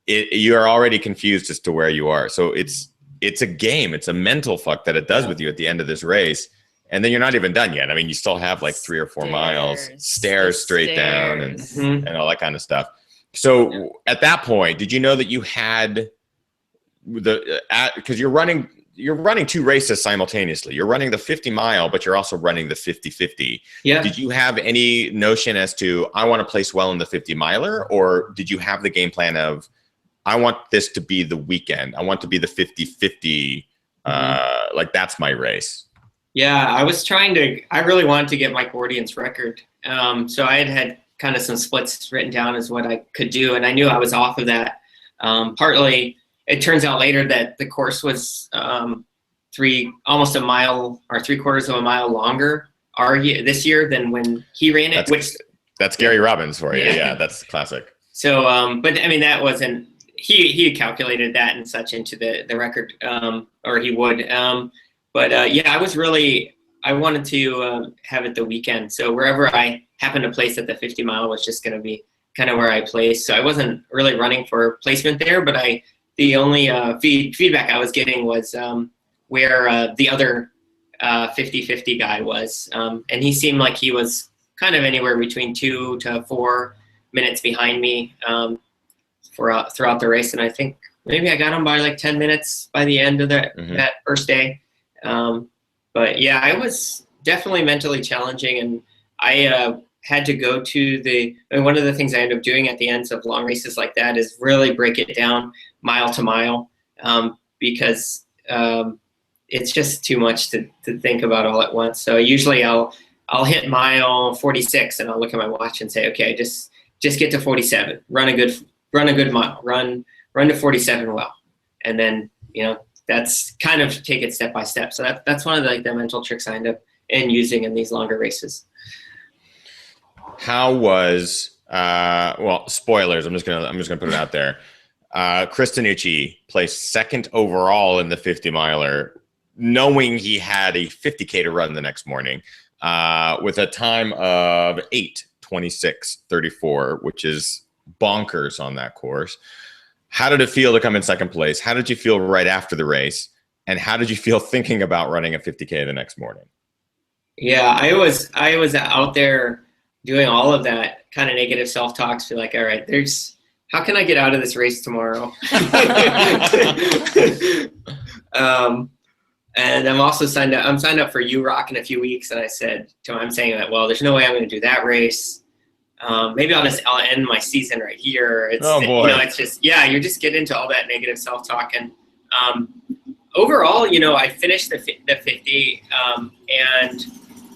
you are already confused as to where you are. So it's a game. It's a mental fuck that it does with you at the end of this race. And then you're not even done yet. I mean, you still have like 3 or 4 miles, stairs straight down and all that kind of stuff. So at that point, did you know that you had because you're running 2 races simultaneously. You're running the 50 mile, but you're also running the 50-50. Yeah. Did you have any notion as to, I want to place well in the 50 miler, or did you have the game plan of, I want this to be the weekend. I want to be the 50-50. Like that's my race. Yeah, I really wanted to get Mike Wardian's record. So I had kind of some splits written down as what I could do. And I knew I was off of that. Partly, it turns out later that the course was almost a mile or 3/4 of a mile longer this year than when he ran it. That's Gary Robbins for you. Yeah, that's classic. So, but I mean, that wasn't, he had calculated that and such into the record, or he would. Yeah, I wanted to have it the weekend. So wherever I happened to place at the 50 mile was just going to be kind of where I placed. So I wasn't really running for placement there, but the only feedback I was getting was where the other 50-50 guy was. And he seemed like he was kind of anywhere between 2 to 4 minutes behind me throughout the race. And I think maybe I got him by like 10 minutes by the end of that first day. But yeah, it was definitely mentally challenging, and I had to go to one of the things I end up doing at the ends of long races like that is really break it down mile to mile, because it's just too much to think about all at once. So usually I'll hit mile 46 and I'll look at my watch and say, okay, just get to 47, run a good mile, run to 47 well, and then that's kind of take it step by step. So that's one of the mental tricks I end up using in these longer races. How was spoilers? I'm just gonna put it out there. Chris DeNucci placed 2nd overall in the 50 miler, knowing he had a 50K to run the next morning, with a time of 8:26:34, which is bonkers on that course. How did it feel to come in 2nd place? How did you feel right after the race? And how did you feel thinking about running a 50K the next morning? Yeah, I was out there doing all of that kind of negative self-talk, to like, all right, how can I get out of this race tomorrow? And I'm also signed up for UROC in a few weeks. And I said to him, I'm saying that, well, there's no way I'm going to do that race. Maybe I'll end my season right here. Oh boy. It's just, you just get into all that negative self-talk. And overall, I finished the 50, and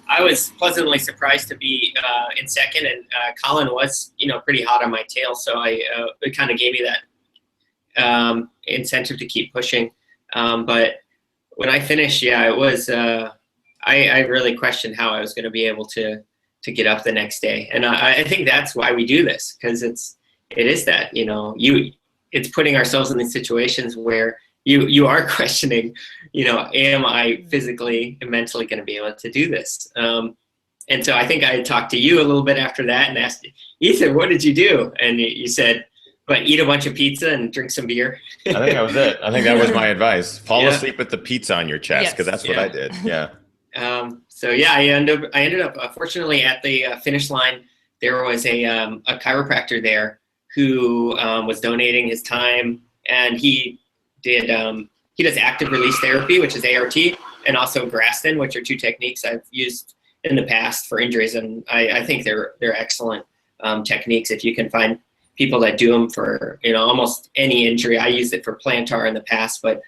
I was pleasantly surprised to be in 2nd, and Colin was, pretty hot on my tail. So it kind of gave me that incentive to keep pushing. But when I finished, it was, I really questioned how I was going to be able to get up the next day. And I think that's why we do this, because it is that, it's putting ourselves in these situations where you are questioning, am I physically and mentally going to be able to do this? And so I think I talked to you a little bit after that and asked, Ethan, what did you do? And you said, but eat a bunch of pizza and drink some beer. I think that was it. I think that was my advice. Fall asleep with the pizza on your chest, because that's what I did. Yeah. I ended up fortunately at the finish line. There was a chiropractor there who was donating his time, and he does active release therapy, which is ART, and also Graston, which are 2 techniques I've used in the past for injuries, and I think they're excellent techniques if you can find people that do them for almost any injury. I used it for plantar in the past, but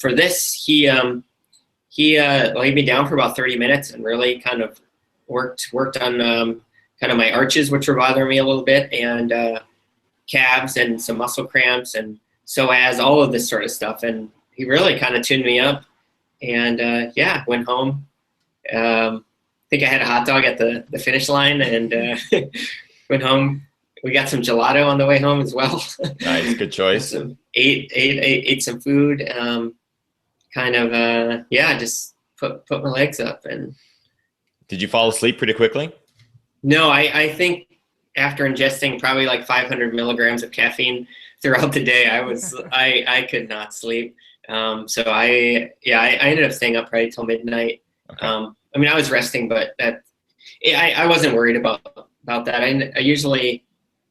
for this he laid me down for about 30 minutes and really kind of worked on kind of my arches, which were bothering me a little bit, and calves and some muscle cramps and psoas, all of this sort of stuff. And he really kind of tuned me up, and went home. I think I had a hot dog at the finish line, and went home. We got some gelato on the way home as well. Nice, good choice. Ate some food. Just put my legs up. And did you fall asleep pretty quickly? No, I think after ingesting probably like 500 milligrams of caffeine throughout the day. I could not sleep. So I ended up staying up probably till midnight. Okay. I mean, I was resting, but I wasn't worried about that. I usually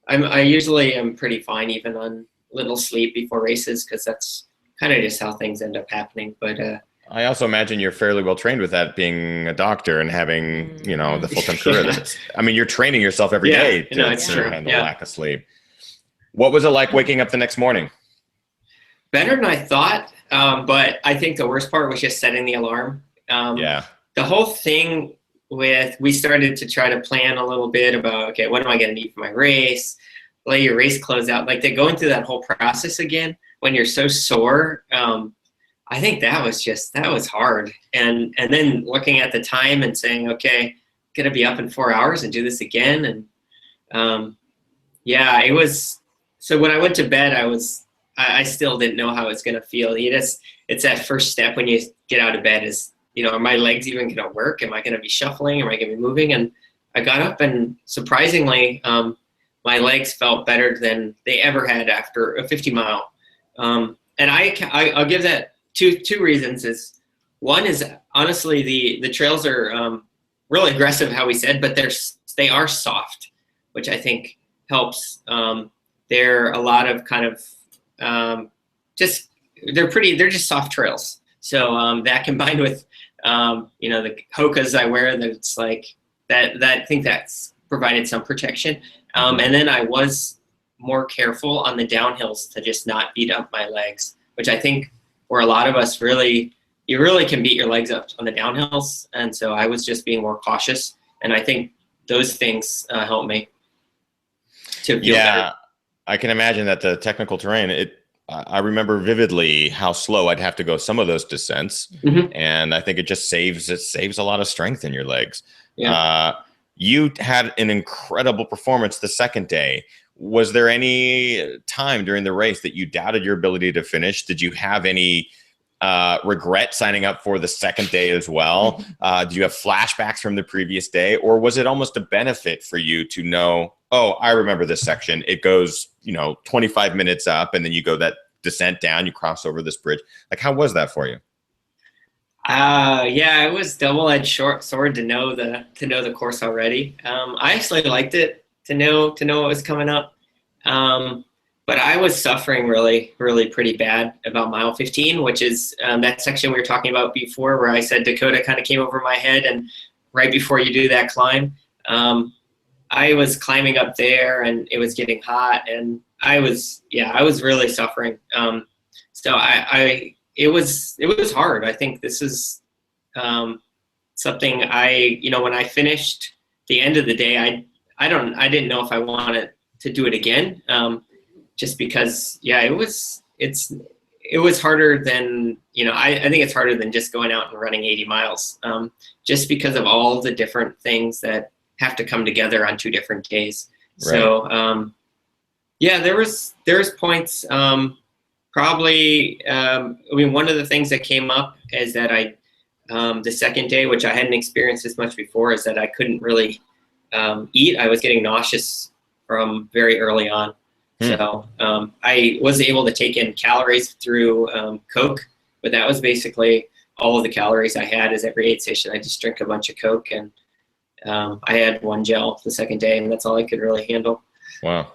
am pretty fine even on little sleep before races, because that's kind of just how things end up happening. But I also imagine you're fairly well trained with that, being a doctor and having, you know, the full-time career. Yeah. I mean, you're training yourself every day to handle lack of sleep. What was it like waking up the next morning? Better than I thought, but I think the worst part was just setting the alarm. The whole thing we started to try to plan a little bit about, okay, what am I going to need for my race? Lay your race clothes out. Like, they're going through that whole process again when you're so sore. I think that was hard. And then looking at the time and saying, okay, going to be up in 4 hours and do this again. And it was, so when I went to bed, I still didn't know how it's going to feel. It's that first step when you get out of bed is, you know, are my legs even going to work? Am I going to be shuffling? Am I going to be moving? And I got up, and surprisingly, my legs felt better than they ever had after a 50-mile. And I'll give that two reasons. Is one is honestly the trails are really aggressive, how we said, but they are soft, which I think helps. They're a lot of kind of they're just soft trails. So that combined with you know, the Hokas I wear, that's like that I think that's provided some protection. And then I was more careful on the downhills to just not beat up my legs, which I think where a lot of us you really can beat your legs up on the downhills. And so I was just being more cautious. And I think those things helped me to feel better. I can imagine that the technical terrain, I remember vividly how slow I'd have to go some of those descents. And I think it just saves a lot of strength in your legs. You had an incredible performance the second day. Was there any time during the race that you doubted your ability to finish? Did you have any regret signing up for the second day as well? Do you have flashbacks from the previous day, or was it almost a benefit for you to know, oh, I remember this section. It goes, 25 minutes up, and then you go that descent down, you cross over this bridge. Like, how was that for you? It was double-edged sword to know the course already. I actually liked it to know what was coming up. But I was suffering really, really pretty bad about mile 15, which is that section we were talking about before, where I said Dakota kind of came over my head, and right before you do that climb, I was climbing up there, and it was getting hot, and I was really suffering. So it was hard. I think this is something when I finished the end of the day, I didn't know if I wanted to do it again. Just because, it was harder than, I think it's harder than just going out and running 80 miles, just because of all the different things that have to come together on 2 different days. Right. So, there was points, probably, one of the things that came up is that the second day, which I hadn't experienced as much before, is that I couldn't really eat. I was getting nauseous from very early on. So I was able to take in calories through Coke, but that was basically all of the calories I had. Is every aid station I just drink a bunch of Coke, and I had 1 gel the second day, and that's all I could really handle. Wow.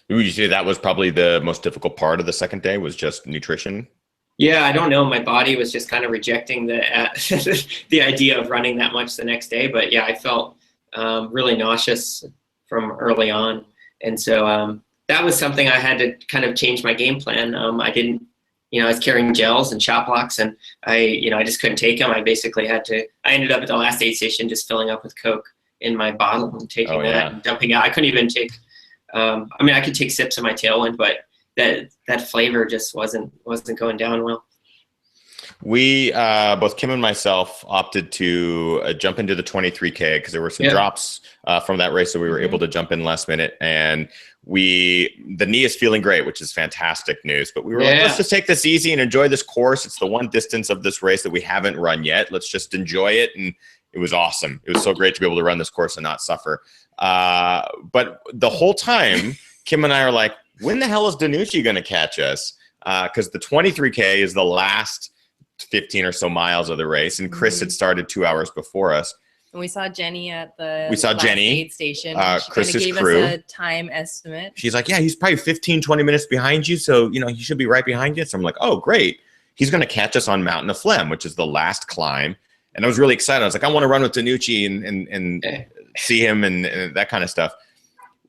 Would you say that was probably the most difficult part of the second day, was just nutrition? Yeah, I don't know. My body was just kind of rejecting the the idea of running that much the next day. But yeah, I felt really nauseous from early on, and so that was something I had to kind of change my game plan. I didn't, I was carrying gels and shot blocks, and I just couldn't take them. I basically I ended up at the last aid station just filling up with Coke in my bottle and taking that and dumping out. I couldn't even take, I could take sips of my Tailwind, but that flavor just wasn't going down well. We, both Kim and myself, opted to jump into the 23K because there were some drops from that race, so we were able to jump in last minute, and the knee is feeling great, which is fantastic news. But we were like, let's just take this easy and enjoy this course. It's the one distance of this race that we haven't run yet. Let's just enjoy it. And it was awesome. It was so great to be able to run this course and not suffer. But the whole time, Kim and I are like, when the hell is DeNucci going to catch us? Because the 23K is the last 15 or so miles of the race, and Chris had started 2 hours before us. And we saw Jenny at the aid station. She Chris's gave crew. us a time estimate. She's like, yeah, he's probably 15, 20 minutes behind you, so he should be right behind you. So I'm like, oh, great. He's going to catch us on Mountain of Phlegm, which is the last climb. And I was really excited. I was like, I want to run with DeNucci and see him and that kind of stuff.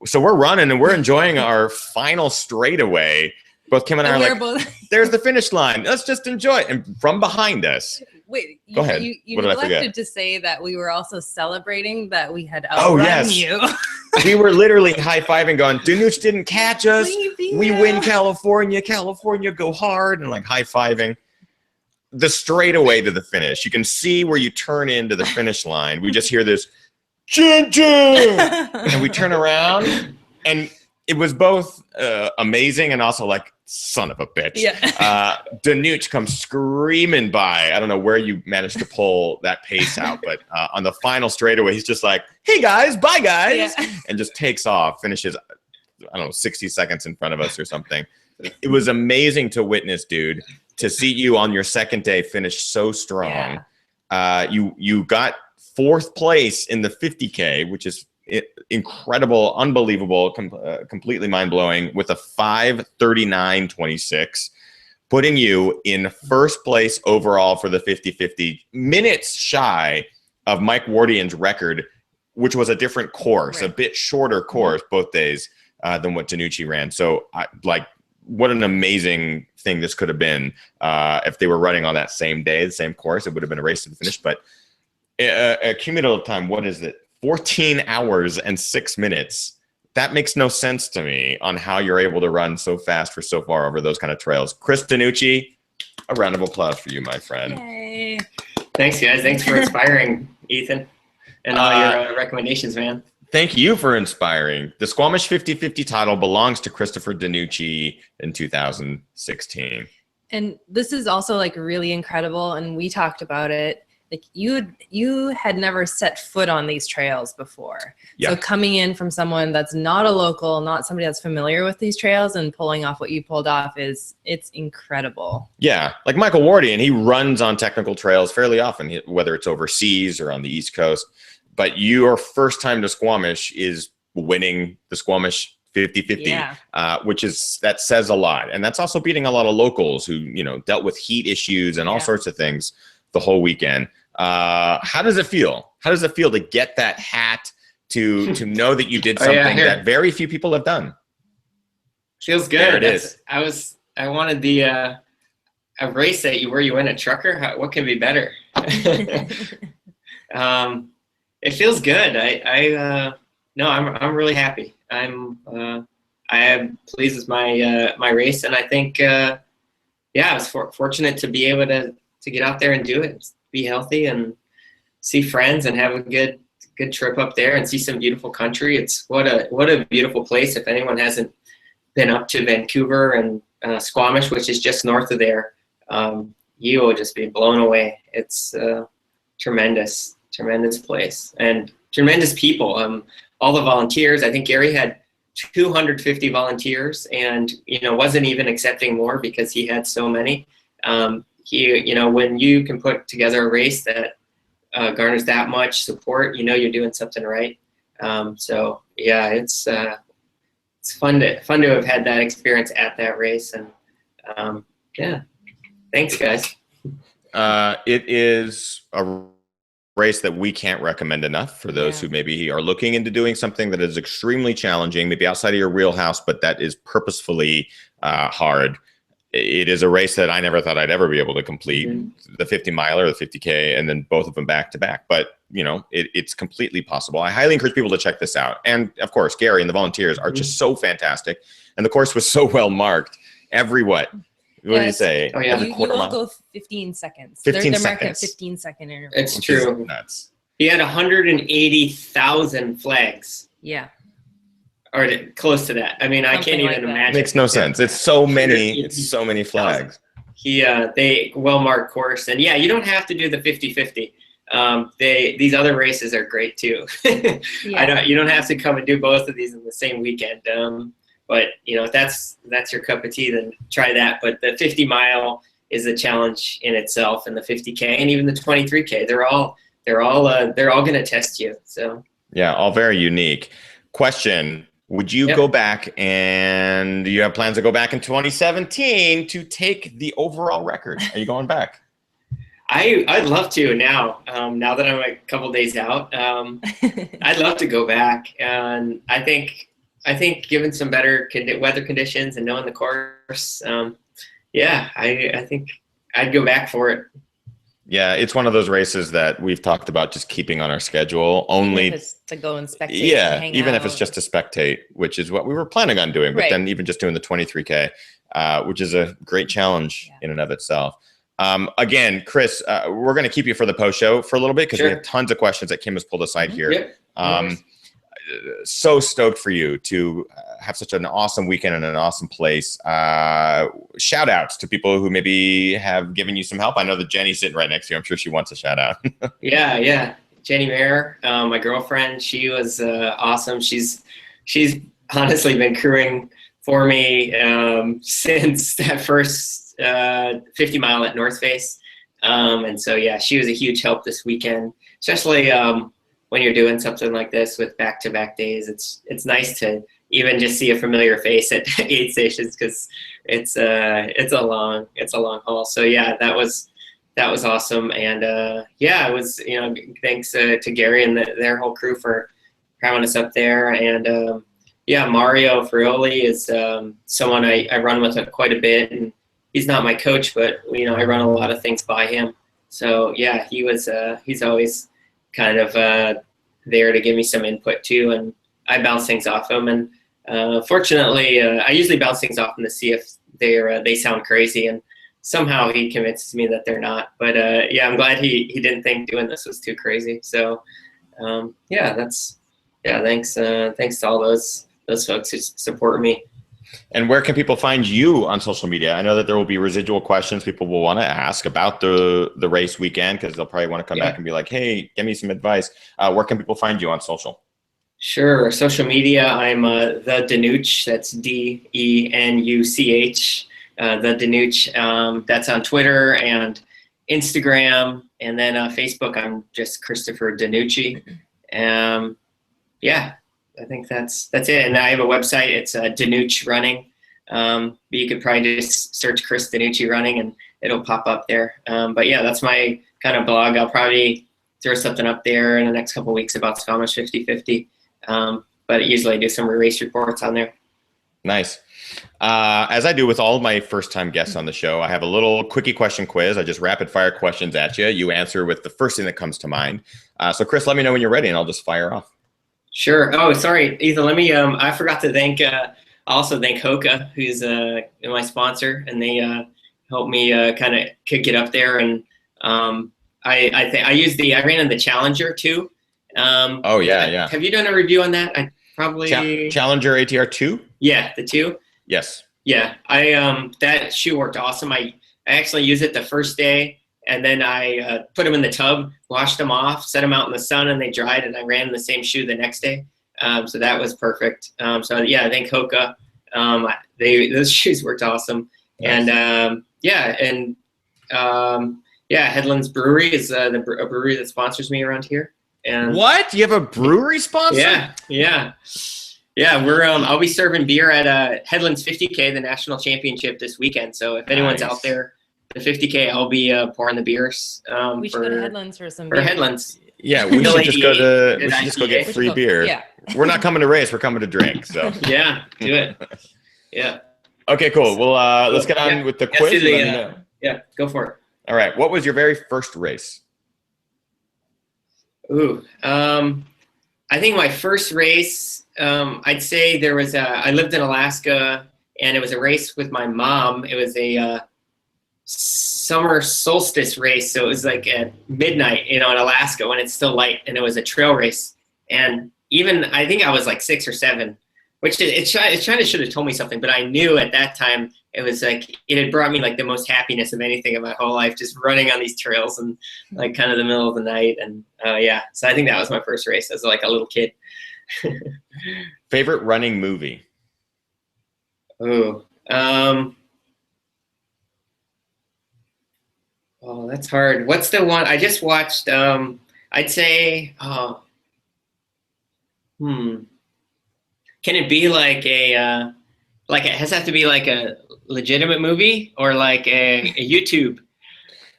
So we're running and we're enjoying our final straightaway. Both Kim and I are like, there's the finish line. Let's just enjoy it. And from behind us. Wait, go ahead. You neglected to say that we were also celebrating that we had outrun you. We were literally high-fiving going, DeNucci didn't catch us. We win California. California, go hard. And like high-fiving. The straightaway to the finish. You can see where you turn into the finish line. We just hear this, Ginger! And we turn around. And it was both amazing and also like, son of a bitch. Yeah. DeNucci comes screaming by. I don't know where you managed to pull that pace out, but on the final straightaway, he's just like, hey guys, bye guys. Yeah. And just takes off, finishes, I don't know, 60 seconds in front of us or something. It was amazing to witness, dude, to see you on your second day finish so strong. Yeah. You got 4th place in the 50K, which is incredible, unbelievable, completely mind-blowing, with a 5:39.26, putting you in 1st place overall for the 50-50, minutes shy of Mike Wardian's record, which was a different course, a bit shorter course both days than what DeNucci ran. So what an amazing thing this could have been if they were running on that same day, the same course. It would have been a race to the finish. But a cumulative time, what is it? 14 hours and 6 minutes. That makes no sense to me on how you're able to run so fast for so far over those kind of trails. Chris DeNucci, a round of applause for you, my friend. Yay. Thanks, guys. Thanks for inspiring, Ethan, and all your recommendations, man. Thank you for inspiring. The Squamish 50-50 title belongs to Christopher DeNucci in 2016. And this is also like really incredible, and we talked about it. Like you had never set foot on these trails before. Yeah. So coming in from someone that's not a local, not somebody that's familiar with these trails, and pulling off what you pulled off it's incredible. Yeah. Like Michael Wardian, he runs on technical trails fairly often, whether it's overseas or on the East Coast. But your first time to Squamish is winning the Squamish 50-50, which that says a lot. And that's also beating a lot of locals who, dealt with heat issues and all sorts of things the whole weekend. How does it feel? How does it feel to get that hat, to know that you did something that very few people have done? Feels good. There it is. I wanted the a race where you win a trucker. What can be better? It feels good. I'm really happy. I am pleased with my race, and I think I was fortunate to be able to get out there and do it, be healthy and see friends and have a good trip up there and see some beautiful country. It's what a beautiful place. If anyone hasn't been up to Vancouver and Squamish, which is just north of there, you will just be blown away. It's tremendous place and tremendous people. All the volunteers, I think Gary had 250 volunteers and, wasn't even accepting more because he had so many. When you can put together a race that garners that much support, you're doing something right. It's fun to have had that experience at that race. And thanks, guys. It is a race that we can't recommend enough for those who maybe are looking into doing something that is extremely challenging, maybe outside of your wheelhouse, but that is purposefully hard. It is a race that I never thought I'd ever be able to complete, the 50 mile or the 50K, and then both of them back to back. But, it's completely possible. I highly encourage people to check this out. And of course, Gary and the volunteers are just so fantastic. And the course was so well marked. What do you say? Oh, yeah. You will go 15 seconds. 15 they're seconds. marked at 15-second intervals. It's true. Nuts. He had 180,000 flags. Yeah. Or close to that. I mean, I can't even imagine. Makes no sense. It's so many. It's so many flags. They well-marked course, and you don't have to do the 50-50. These other races are great too. You don't have to come and do both of these in the same weekend. But if that's your cup of tea, then try that. But the 50 mile is a challenge in itself, and the 50K and even the 23K, they're all going to test you. So yeah, all very unique. Question: would you go back, and do you have plans to go back in 2017 to take the overall record? Are you going back? I'd love to now. Now that I'm a couple days out, I'd love to go back. And I think given some better weather conditions and knowing the course, I think I'd go back for it. Yeah, it's one of those races that we've talked about just keeping on our schedule. Only if it's to go and spectate. Yeah, and hang even out. if it's just to spectate, which is what we were planning on doing. But then even just doing the 23K, which is a great challenge in and of itself. Again, Chris, we're going to keep you for the post show for a little bit because we have tons of questions that Kim has pulled aside here. So stoked for you to have such an awesome weekend in an awesome place. Shout outs to people who maybe have given you some help. I know that Jenny's sitting right next to you. I'm sure she wants a shout out. Yeah. Jenny Mayer, my girlfriend, she was awesome. She's honestly been crewing for me since that first 50 mile at North Face. And so, she was a huge help this weekend, especially when you're doing something like this with back-to-back days. It's nice to even just see a familiar face at aid stations because it's a long haul. So that was awesome. And it was thanks to Gary and their whole crew for having us up there. And Mario Frioli is someone I run with quite a bit, and he's not my coach, but I run a lot of things by him. So he's always kind of there to give me some input too, and I bounce things off him. And fortunately, I usually bounce things off him to see if they sound crazy, and somehow he convinces me that they're not. But I'm glad he didn't think doing this was too crazy. So thanks to all those folks who support me. And where can people find you on social media? I know that there will be residual questions people will want to ask about the race weekend because they'll probably want to come back and be like, hey, give me some advice. Where can people find you on social? Sure. Social media, I'm the DENUCH. That's DENUCH. The DENUCH. That's on Twitter and Instagram. And then Facebook, I'm just Christopher DeNucci. I think that's it. And I have a website. It's DeNucci Running. You could probably just search Chris DeNucci Running and it'll pop up there. That's my kind of blog. I'll probably throw something up there in the next couple of weeks about Squamish 50/50. But usually I do some race reports on there. Nice. As I do with all of my first-time guests on the show, I have a little quickie question quiz. I just rapid-fire questions at you. You answer with the first thing that comes to mind. So, Chris, let me know when you're ready, and I'll just fire off. Sure. Oh, sorry, Ethan. Let me. I forgot to thank. Also thank Hoka, who's my sponsor, and they helped me kind of kick it up there. And I ran in the Challenger too. Yeah. Have you done a review on that? I probably Challenger ATR 2. Yeah, the 2. Yes. Yeah, that shoe worked awesome. I actually used it the first day. And then I put them in the tub, washed them off, set them out in the sun, and they dried. And I ran in the same shoe the next day, so that was perfect. I think Hoka. Those shoes worked awesome. Nice. And Headlands Brewery is a brewery that sponsors me around here. And what? You have a brewery sponsor? Yeah. We're I'll be serving beer at Headlands 50K, the national championship this weekend. So if anyone's out there. The 50K, I'll be pouring the beers. We should go to Headlands for some beer. Headlands. Yeah, we should just go get free beer. Yeah. We're not coming to race, we're coming to drink. So yeah, do it. Yeah. Okay, cool. Well, let's get on with the quiz. Yeah, go for it. All right. What was your very first race? Ooh, I think my first race, I'd say there was I lived in Alaska, and it was a race with my mom. It was a summer solstice race, so it was like at midnight in Alaska when it's still light, and it was a trail race. And even I think I was like 6 or 7, which it kind of should have told me something, but I knew at that time it was like it had brought me like the most happiness of anything in my whole life, just running on these trails and like kind of the middle of the night. And so I think that was my first race as like a little kid. Favorite running movie? Oh, oh, that's hard. What's the one I just watched? I'd say, can it be like like it has to be like a legitimate movie or like a YouTube?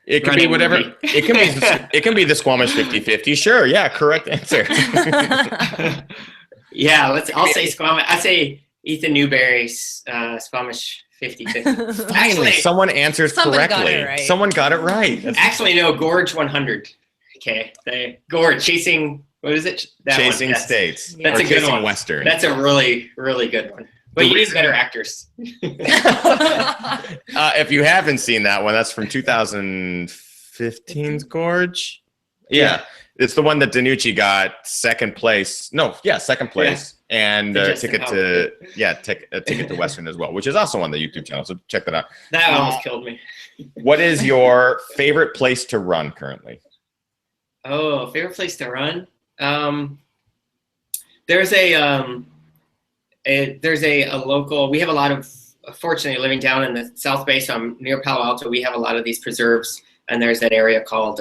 It can be whatever. Movie? It can be the Squamish 50-50. Sure. Yeah. Correct answer. Yeah. I'll say Squamish. I say Ethan Newberry's Squamish 50-50. Finally, someone answers Somebody correctly. got it right. Someone got it right. Actually, no, Gorge 100. Okay. Gorge, chasing, what is it? Chasing States. That's or a good Chasing one. Western. That's a really, really good one. But you need better actors. If you haven't seen that one, that's from 2015's Gorge. Yeah. It's the one that DeNucci got second place. Second place. Yeah. And ticket to Western as well, which is also on the YouTube channel. So check that out. That almost killed me. What is your favorite place to run currently? Oh, favorite place to run? There's a local, we have a lot of, fortunately living down in the South Bay, so I'm near Palo Alto, we have a lot of these preserves, and there's that area called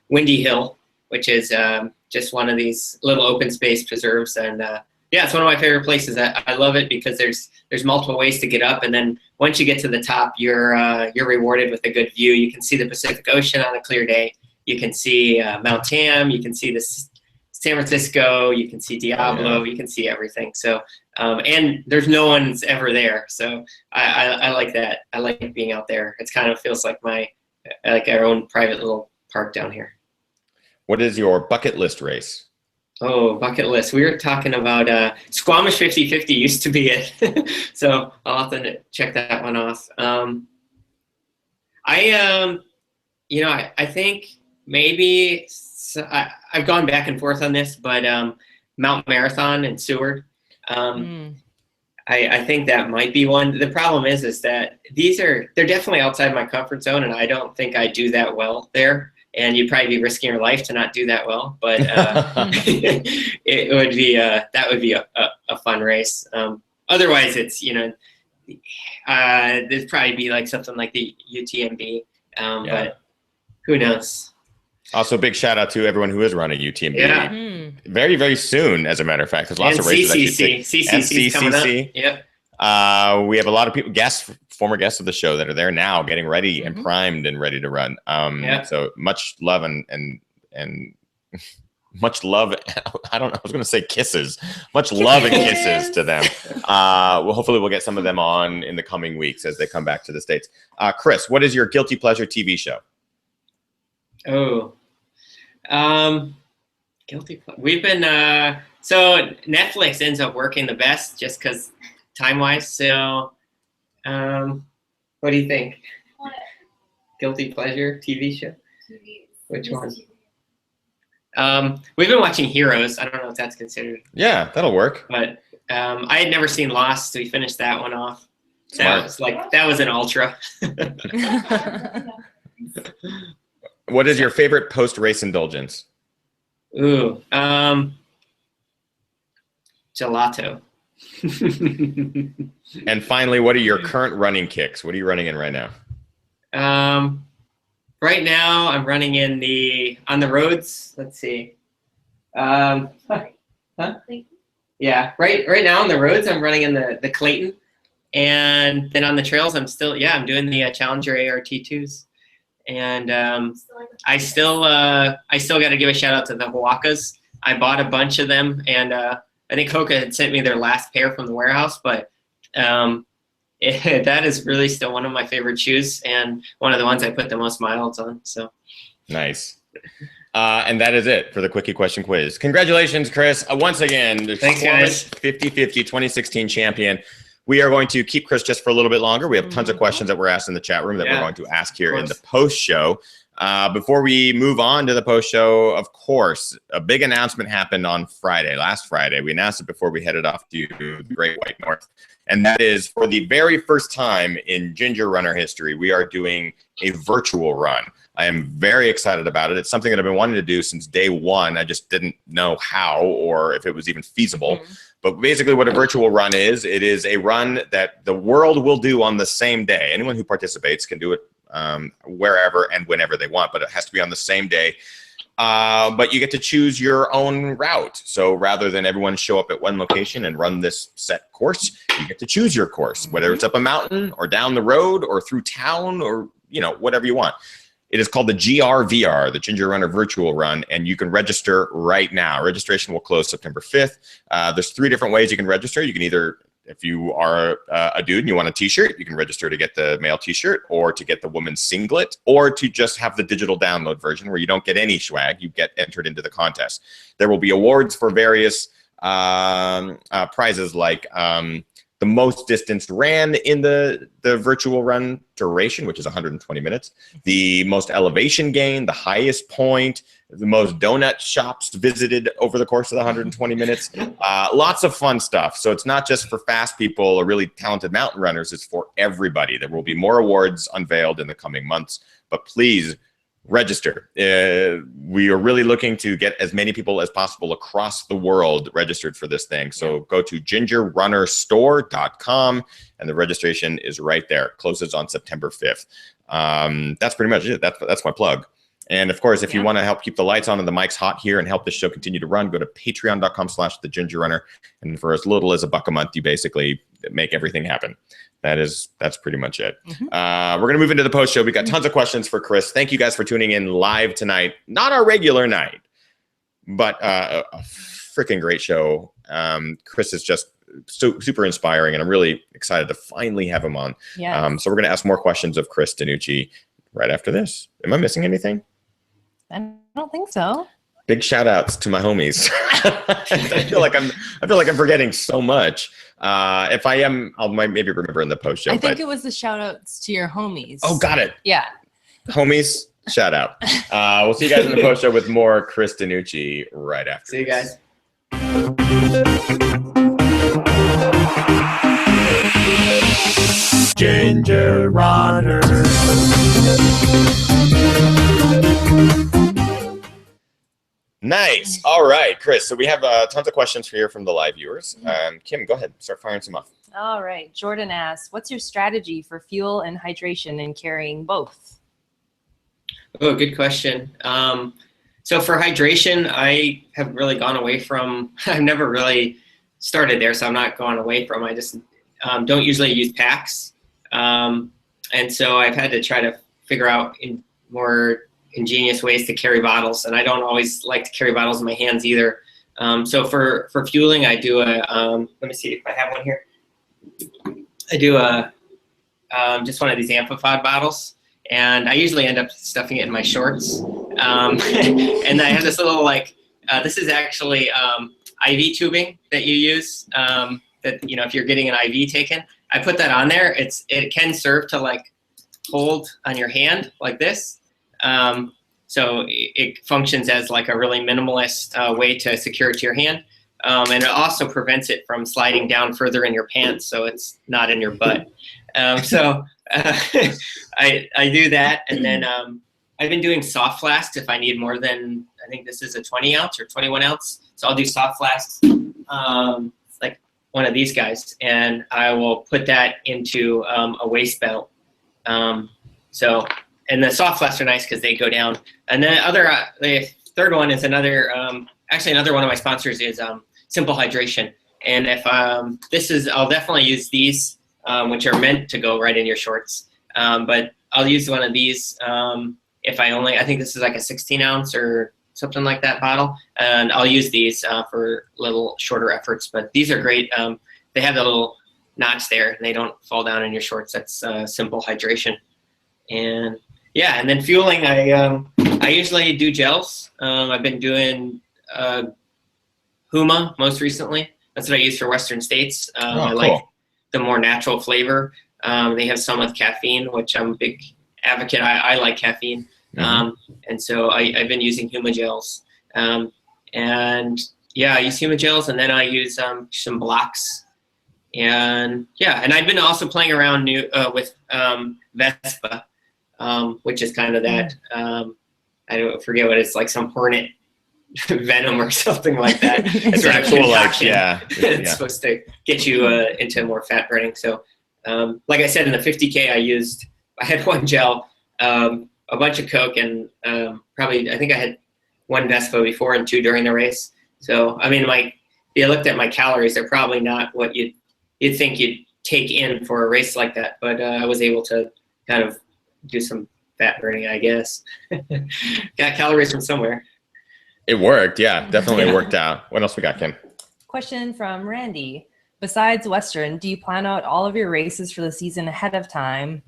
Windy Hill, which is just one of these little open space preserves, and yeah, it's one of my favorite places. I love it because there's multiple ways to get up, and then once you get to the top, you're rewarded with a good view. You can see the Pacific Ocean on a clear day. You can see Mount Tam. You can see the San Francisco. You can see Diablo. You can see everything. So, and there's no one's ever there. So I like that. I like being out there. It kind of feels like our own private little park down here. What is your bucket list race? Oh, bucket list. We were talking about Squamish 50-50 used to be it. So I'll have to check that one off. I think maybe I've gone back and forth on this, but Mount Marathon in Seward. I think that might be one. The problem is that they're definitely outside my comfort zone, and I don't think I do that well there. And you'd probably be risking your life to not do that well, but it would be that would be a fun race. Otherwise, it's there'd probably be like something like the UTMB, but who knows? Also, big shout out to everyone who is running UTMB. Yeah. Very, very soon, as a matter of fact. There's lots of races. CCC coming up. Yep. We have a lot of people, former guests of the show that are there now, getting ready and primed and ready to run. So much love and much love. I was going to say kisses. Much love and kisses to them. Hopefully we'll get some of them on in the coming weeks as they come back to the States. Chris, what is your guilty pleasure TV show? Oh, guilty pleasure. We've been so Netflix ends up working the best just because time-wise. So, what do you think? What? Guilty pleasure TV show? Which one? We've been watching Heroes. I don't know if that's considered. Yeah, that'll work. But I had never seen Lost, so we finished that one off. That was an ultra. What is your favorite post-race indulgence? Ooh, gelato. And finally, what are your current running kicks? What are you running in right now? Right now, I'm running on the roads. Let's see. Huh? Yeah, right now on the roads, I'm running in the Clayton, and then on the trails, I'm doing the Challenger ART2s. And I still got to give a shout out to the Huacas. I bought a bunch of them, and I think Hoka had sent me their last pair from the warehouse, but that is really still one of my favorite shoes and one of the ones I put the most miles on. So nice. And that is it for the Quickie Question Quiz. Congratulations, Chris. Once again, the Squamish 50-50 2016 champion. We are going to keep Chris just for a little bit longer. We have tons of questions that were asked in the chat room that we're going to ask here in the post show. Before we move on to the post show, of course, a big announcement happened on last Friday. We announced it before we headed off to the Great White North. And that is, for the very first time in Ginger Runner history, we are doing a virtual run. I am very excited about it. It's something that I've been wanting to do since day one. I just didn't know how or if it was even feasible. Mm-hmm. But basically what a virtual run is, it is a run that the world will do on the same day. Anyone who participates can do it wherever and whenever they want, but it has to be on the same day. But you get to choose your own route. So rather than everyone show up at one location and run this set course, you get to choose your course, whether it's up a mountain or down the road or through town or, you know, whatever you want. It is called the GRVR, the Ginger Runner Virtual Run, and you can register right now. Registration will close September 5th. There's 3 different ways you can register. You can either, if you are a dude and you want a t-shirt, you can register to get the male t-shirt or to get the woman's singlet or to just have the digital download version where you don't get any swag. You get entered into the contest. There will be awards for various prizes like the most distance ran in the virtual run duration, which is 120 minutes, the most elevation gain, the highest point, the most donut shops visited over the course of the 120 minutes. Lots of fun stuff. So it's not just for fast people or really talented mountain runners, it's for everybody. There will be more awards unveiled in the coming months, but please register. We are really looking to get as many people as possible across the world registered for this thing. So go to gingerrunnerstore.com and the registration is right there. Closes on September 5th. That's pretty much it. That's my plug. And of course, if you want to help keep the lights on and the mics hot here and help this show continue to run, go to patreon.com/thegingerrunner. And for as little as $1 a month, you basically make everything happen. That's pretty much it. We're going to move into the post show. We got tons of questions for Chris. Thank you guys for tuning in live tonight. Not our regular night, but a freaking great show. Chris is just super inspiring, and I'm really excited to finally have him on. Yes. So we're going to ask more questions of Chris DeNucci right after this. Am I missing anything? I don't think so. Big shout outs to my homies. I feel like I'm forgetting so much. If I am, I'll maybe remember in the post show. I think it was the shout outs to your homies. Oh, got it. Yeah. Homies, shout out. We'll see you guys in the post show with more Chris DeNucci right after. See you guys. Ginger Runner. Nice. All right, Chris. So we have tons of questions for here from the live viewers. Kim, go ahead. Start firing some off. All right. Jordan asks, what's your strategy for fuel and hydration and carrying both? Oh, good question. So for hydration, I have really gone away from, I've never really started there, so I'm not going away from, I just don't usually use packs. And so I've had to try to figure out more ingenious ways to carry bottles, and I don't always like to carry bottles in my hands either. So for fueling, I do a, let me see if I have one here. I do a, just one of these Amphipod bottles, and I usually end up stuffing it in my shorts. And I have this little, like, this is actually IV tubing that you use, that, you know, if you're getting an IV taken, I put that on there. It can serve to, like, hold on your hand like this. So it functions as like a really minimalist way to secure it to your hand. And it also prevents it from sliding down further in your pants, so it's not in your butt. So I do that, and then I've been doing soft flasks if I need more than, I think this is a 20 ounce or 21 ounce. So I'll do soft flasks, like one of these guys, and I will put that into a waist belt. And the soft flasks are nice because they go down. And then the third one is another, actually another one of my sponsors is Simple Hydration. And if I'll definitely use these, which are meant to go right in your shorts. But I'll use one of these if I think this is like a 16 ounce or something like that bottle. And I'll use these for little shorter efforts. But these are great. They have the little notch there and they don't fall down in your shorts. That's Simple Hydration. And yeah, and then fueling, I usually do gels. I've been doing Huma most recently. That's what I use for Western States. I like the more natural flavor. They have some with caffeine, which I'm a big advocate. I like caffeine. And so I've been using Huma gels. And yeah, I use Huma gels, and then I use some blocks And yeah, and I've been also playing around with Vespa, which is kind of that, I don't forget what it's like, some hornet venom or something like that. It's actual, like, yeah. It's supposed to get you into more fat burning. So like I said, in the 50K, I had one gel, a bunch of Coke, and probably, I think I had one Vespa before and 2 during the race. So, I mean, if you looked at my calories, they're probably not what you'd think you'd take in for a race like that. But I was able to kind of do some fat burning, I guess. Got calories from somewhere. It worked. Yeah, definitely worked out. What else we got, Kim? Question from Randy. Besides Western, do you plan out all of your races for the season ahead of time,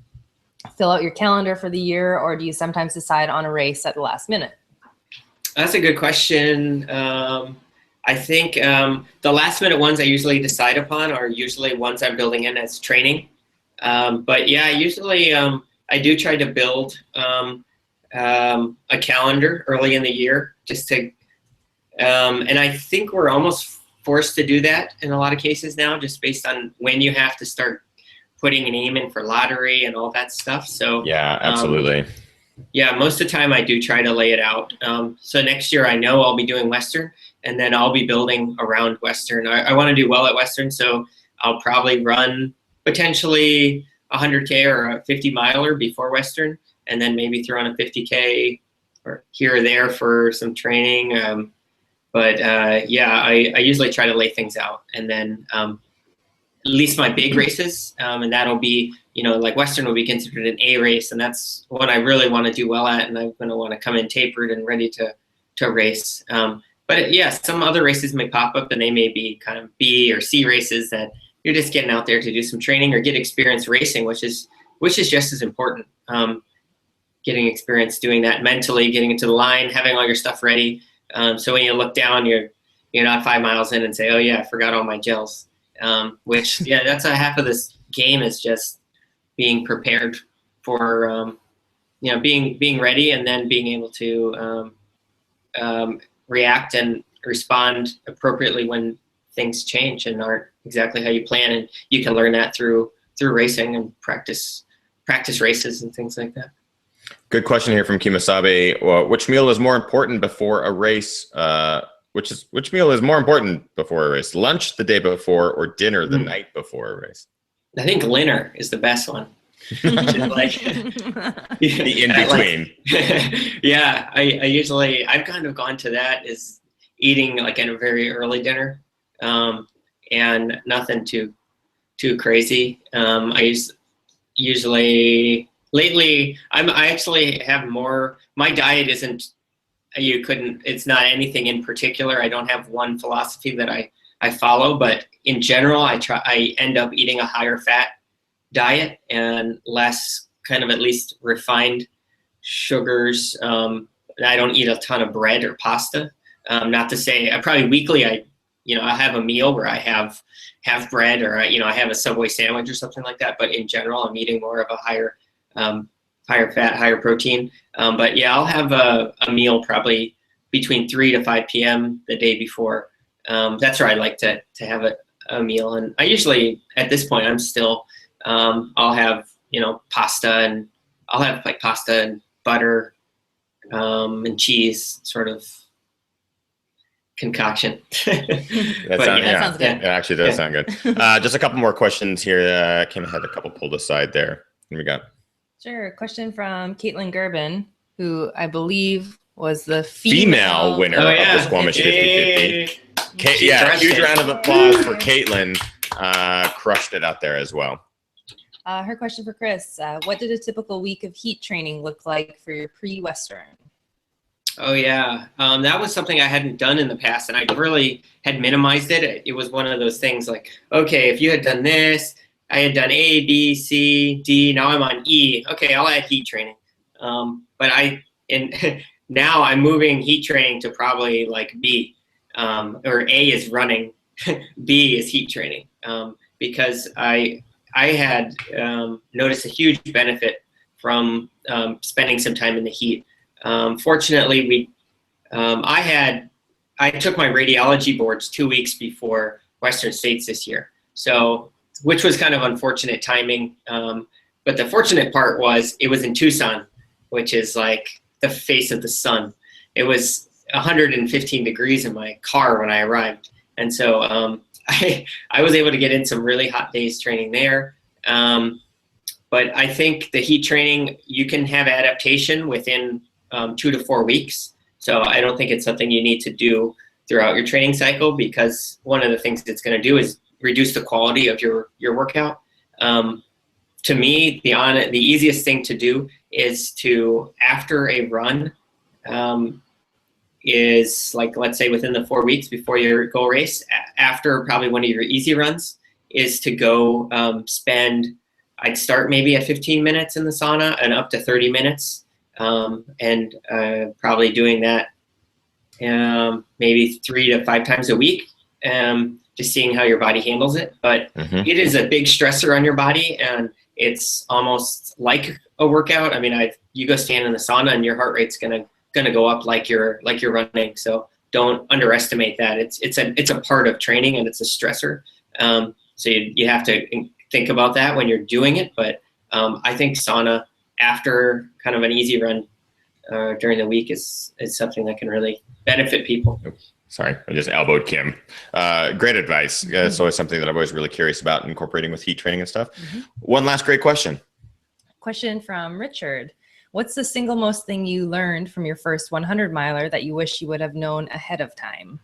fill out your calendar for the year, or do you sometimes decide on a race at the last minute? That's a good question. I think the last minute ones I usually decide upon are usually ones I'm building in as training. But yeah, usually I do try to build a calendar early in the year just to, and I think we're almost forced to do that in a lot of cases now, just based on when you have to start putting an aim in for lottery and all that stuff. So yeah, absolutely. Yeah, most of the time I do try to lay it out. So next year I know I'll be doing Western, and then I'll be building around Western. I want to do well at Western, so I'll probably run potentially 100K or a 50 miler before Western, and then maybe throw on a 50K or here or there for some training. But yeah, I usually try to lay things out, and then at least my big races, and that'll be, like Western will be considered an A race, and that's what I really want to do well at, and I'm going to want to come in tapered and ready to race. But yeah, some other races may pop up, and they may be kind of B or C races that you're just getting out there to do some training or get experience racing, which is just as important. Getting experience doing that mentally, getting into the line, having all your stuff ready. So when you look down, you're not 5 miles in and say, oh yeah, I forgot all my gels. Which, yeah, that's a half of this game, is just being prepared for, being ready, and then being able to react and respond appropriately when things change and aren't exactly how you plan. And you can learn that through racing and practice races and things like that. Good question here from Kimasabe. Well, which meal is more important before a race? Which meal is more important before a race? Lunch the day before or dinner the night before a race? I think dinner is the best one. Like the in between. Yeah, I've kind of gone to that, is eating like at a very early dinner, and nothing too crazy. I usually lately I actually have more. My diet isn't. It's not anything in particular. I don't have one philosophy that I follow, but in general, I end up eating a higher fat diet and less kind of at least refined sugars. I don't eat a ton of bread or pasta. Not to say, probably weekly, I have a meal where I have bread, or I have a Subway sandwich or something like that. But in general, I'm eating more of a higher fat, higher protein. But yeah, I'll have a meal probably between 3 to 5 p.m. the day before. That's where I like to have a meal. And I usually, at this point, I'm still, I'll have, pasta, and I'll have like pasta and butter and cheese sort of concoction. That sounds good. It actually does sound good. Just a couple more questions here. Kim had a couple pulled aside there. What we got? Sure. Question from Caitlin Gerben, who I believe was the female winner of the Squamish 50-50. Yeah, huge round of applause for Caitlin. Crushed it out there as well. Her question for Chris. What did a typical week of heat training look like for your pre-Western? Oh, yeah. That was something I hadn't done in the past, and I really had minimized it. It was one of those things like, okay, if you had done this, I had done A, B, C, D, now I'm on E. Okay, I'll add heat training. But now I'm moving heat training to probably like B, or A is running, B is heat training, because I had noticed a huge benefit from spending some time in the heat. Fortunately, I took my radiology boards 2 weeks before Western States this year. So which was kind of unfortunate timing. But the fortunate part was it was in Tucson, which is like the face of the sun. It was 115 degrees in my car when I arrived. And so I was able to get in some really hot days training there. But I think the heat training, you can have adaptation within 2 to 4 weeks. So I don't think it's something you need to do throughout your training cycle, because one of the things it's going to do is reduce the quality of your workout. To me, the easiest thing to do is to, after a run, is like, let's say within the 4 weeks before your goal race, after probably one of your easy runs, is to go spend, I'd start maybe at 15 minutes in the sauna and up to 30 minutes, and probably doing that maybe 3 to 5 times a week, just seeing how your body handles it. But it is a big stressor on your body, and it's almost like a workout. I mean, you go stand in the sauna and your heart rate's gonna go up like you're running. So don't underestimate that. It's a part of training, and it's a stressor. So you have to think about that when you're doing it. But I think sauna after kind of an easy run during the week is something that can really benefit people. Sorry, I just elbowed Kim. Great advice. It's always something that I'm always really curious about incorporating with heat training and stuff. One last great question. Question from Richard. What's the single most thing you learned from your first 100 miler that you wish you would have known ahead of time?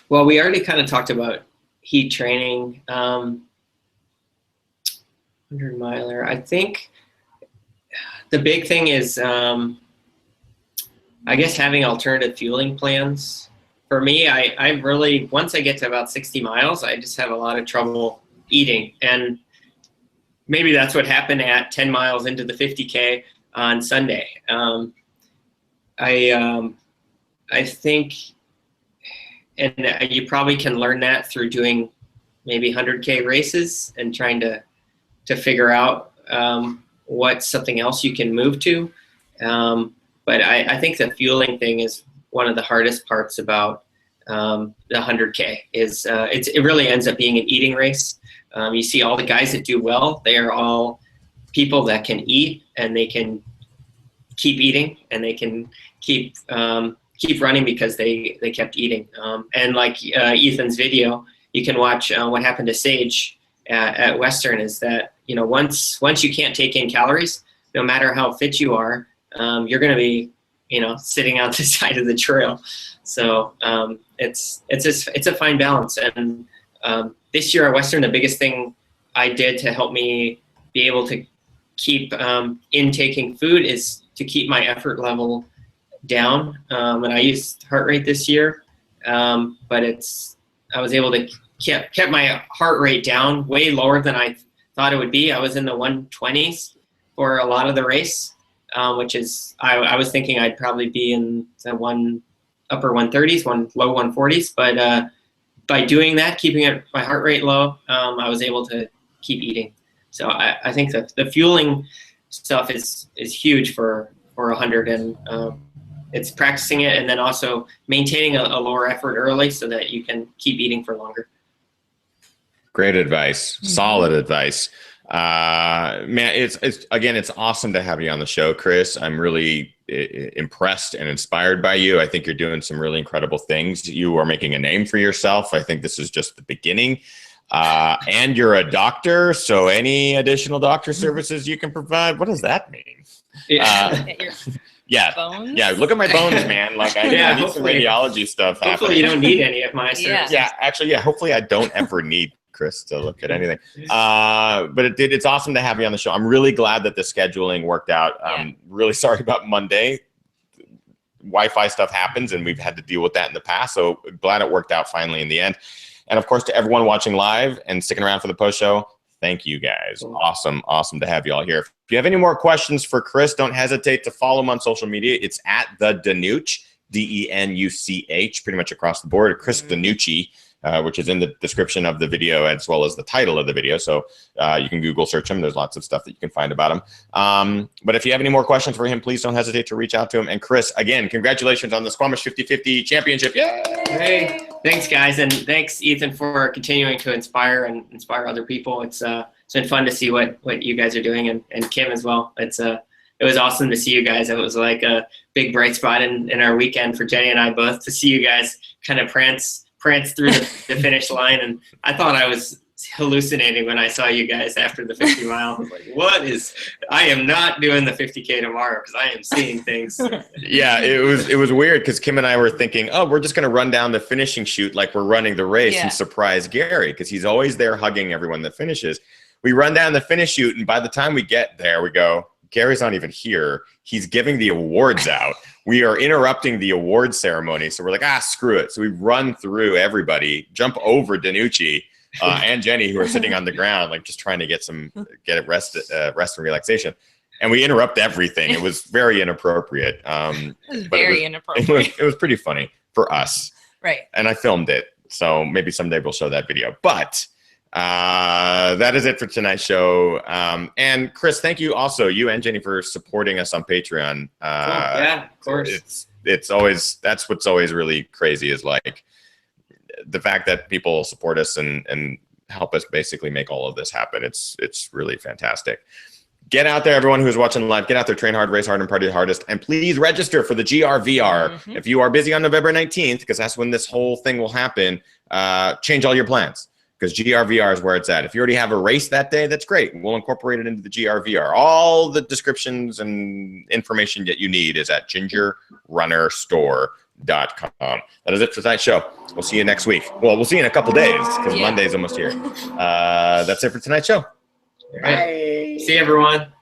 Well, we already kind of talked about heat training. 100 miler. I think the big thing is, I guess, having alternative fueling plans. For me, I really, once I get to about 60 miles, I just have a lot of trouble eating. And maybe that's what happened at 10 miles into the 50K on Sunday. I think, and you probably can learn that through doing maybe 100K races and trying to figure out what's something else you can move to. But I think the fueling thing is one of the hardest parts about the 100K. Is it really ends up being an eating race. You see all the guys that do well, they are all people that can eat, and they can keep eating, and they can keep running because they kept eating. And like Ethan's video, you can watch what happened to Sage at Western, is that, you know, once you can't take in calories, no matter how fit you are, you're going to be, you know, sitting out the side of the trail. So it's a fine balance. And this year at Western, the biggest thing I did to help me be able to keep intaking food is to keep my effort level down. And I used heart rate this year, but I was able to kept my heart rate down way lower than I thought it would be. I was in the 120s for a lot of the race, which is, I was thinking I'd probably be in the upper 130s, low 140s. But by doing that, keeping my heart rate low, I was able to keep eating. So I think that the fueling stuff is huge for 100, and it's practicing it, and then also maintaining a lower effort early so that you can keep eating for longer. Great advice. Solid advice. Man, it's awesome to have you on the show, Chris. I'm really impressed and inspired by you. I think you're doing some really incredible things. You are making a name for yourself. I think this is just the beginning. And you're a doctor, so any additional doctor services you can provide, what does that mean? Yeah. Bones? Yeah, look at my bones, man. Like I need some radiology stuff happening. Hopefully you don't need any of my services. Yeah, actually, hopefully I don't ever need Chris to look at anything. But it's awesome to have you on the show. I'm really glad that the scheduling worked out. I'm really sorry about Monday. Wi-Fi stuff happens, and we've had to deal with that in the past. So glad it worked out finally in the end. And of course, to everyone watching live and sticking around for the post show, thank you guys. Awesome to have you all here. If you have any more questions for Chris, don't hesitate to follow him on social media. It's at the DENUCH, DENUCH, pretty much across the board. Chris DeNucci, which is in the description of the video as well as the title of the video. So you can Google search him. There's lots of stuff that you can find about him. But if you have any more questions for him, please don't hesitate to reach out to him. And Chris, again, congratulations on the Squamish 50-50 championship. Yay! Hey, thanks guys. And thanks Ethan for continuing to inspire other people. It's been fun to see what you guys are doing, and Kim as well. It was awesome to see you guys. It was like a big bright spot in our weekend for Jenny and I both, to see you guys kind of prance through the finish line. And I thought I was hallucinating when I saw you guys after the 50 mile. I was like, I am not doing the 50K tomorrow because I am seeing things. Yeah, it was weird because Kim and I were thinking, oh, we're just going to run down the finishing chute like we're running the race and surprise Gary, because he's always there hugging everyone that finishes. We run down the finish chute, and by the time we get there, we go, Gary's not even here. He's giving the awards out. We are interrupting the award ceremony. So we're like, screw it. So we run through everybody, jump over DeNucci and Jenny, who are sitting on the ground, like just trying to get rest and relaxation. And we interrupt everything. It was very inappropriate. It was very inappropriate. It was pretty funny for us. Right. And I filmed it. So maybe someday we'll show that video. But that is it for tonight's show. And Chris, thank you also, you and Jenny, for supporting us on Patreon. Yeah, of course. It's always, that's what's always really crazy, is like the fact that people support us and help us basically make all of this happen. It's really fantastic. Get out there, everyone who's watching live. Get out there, train hard, race hard, and party the hardest. And please register for the GRVR. If you are busy on November 19th, because that's when this whole thing will happen, change all your plans, because GRVR is where it's at. If you already have a race that day, that's great. We'll incorporate it into the GRVR. All the descriptions and information that you need is at gingerrunnerstore.com. That is it for tonight's show. We'll see you next week. Well, we'll see you in a couple days, because Monday's almost here. That's it for tonight's show. All right. See you, everyone.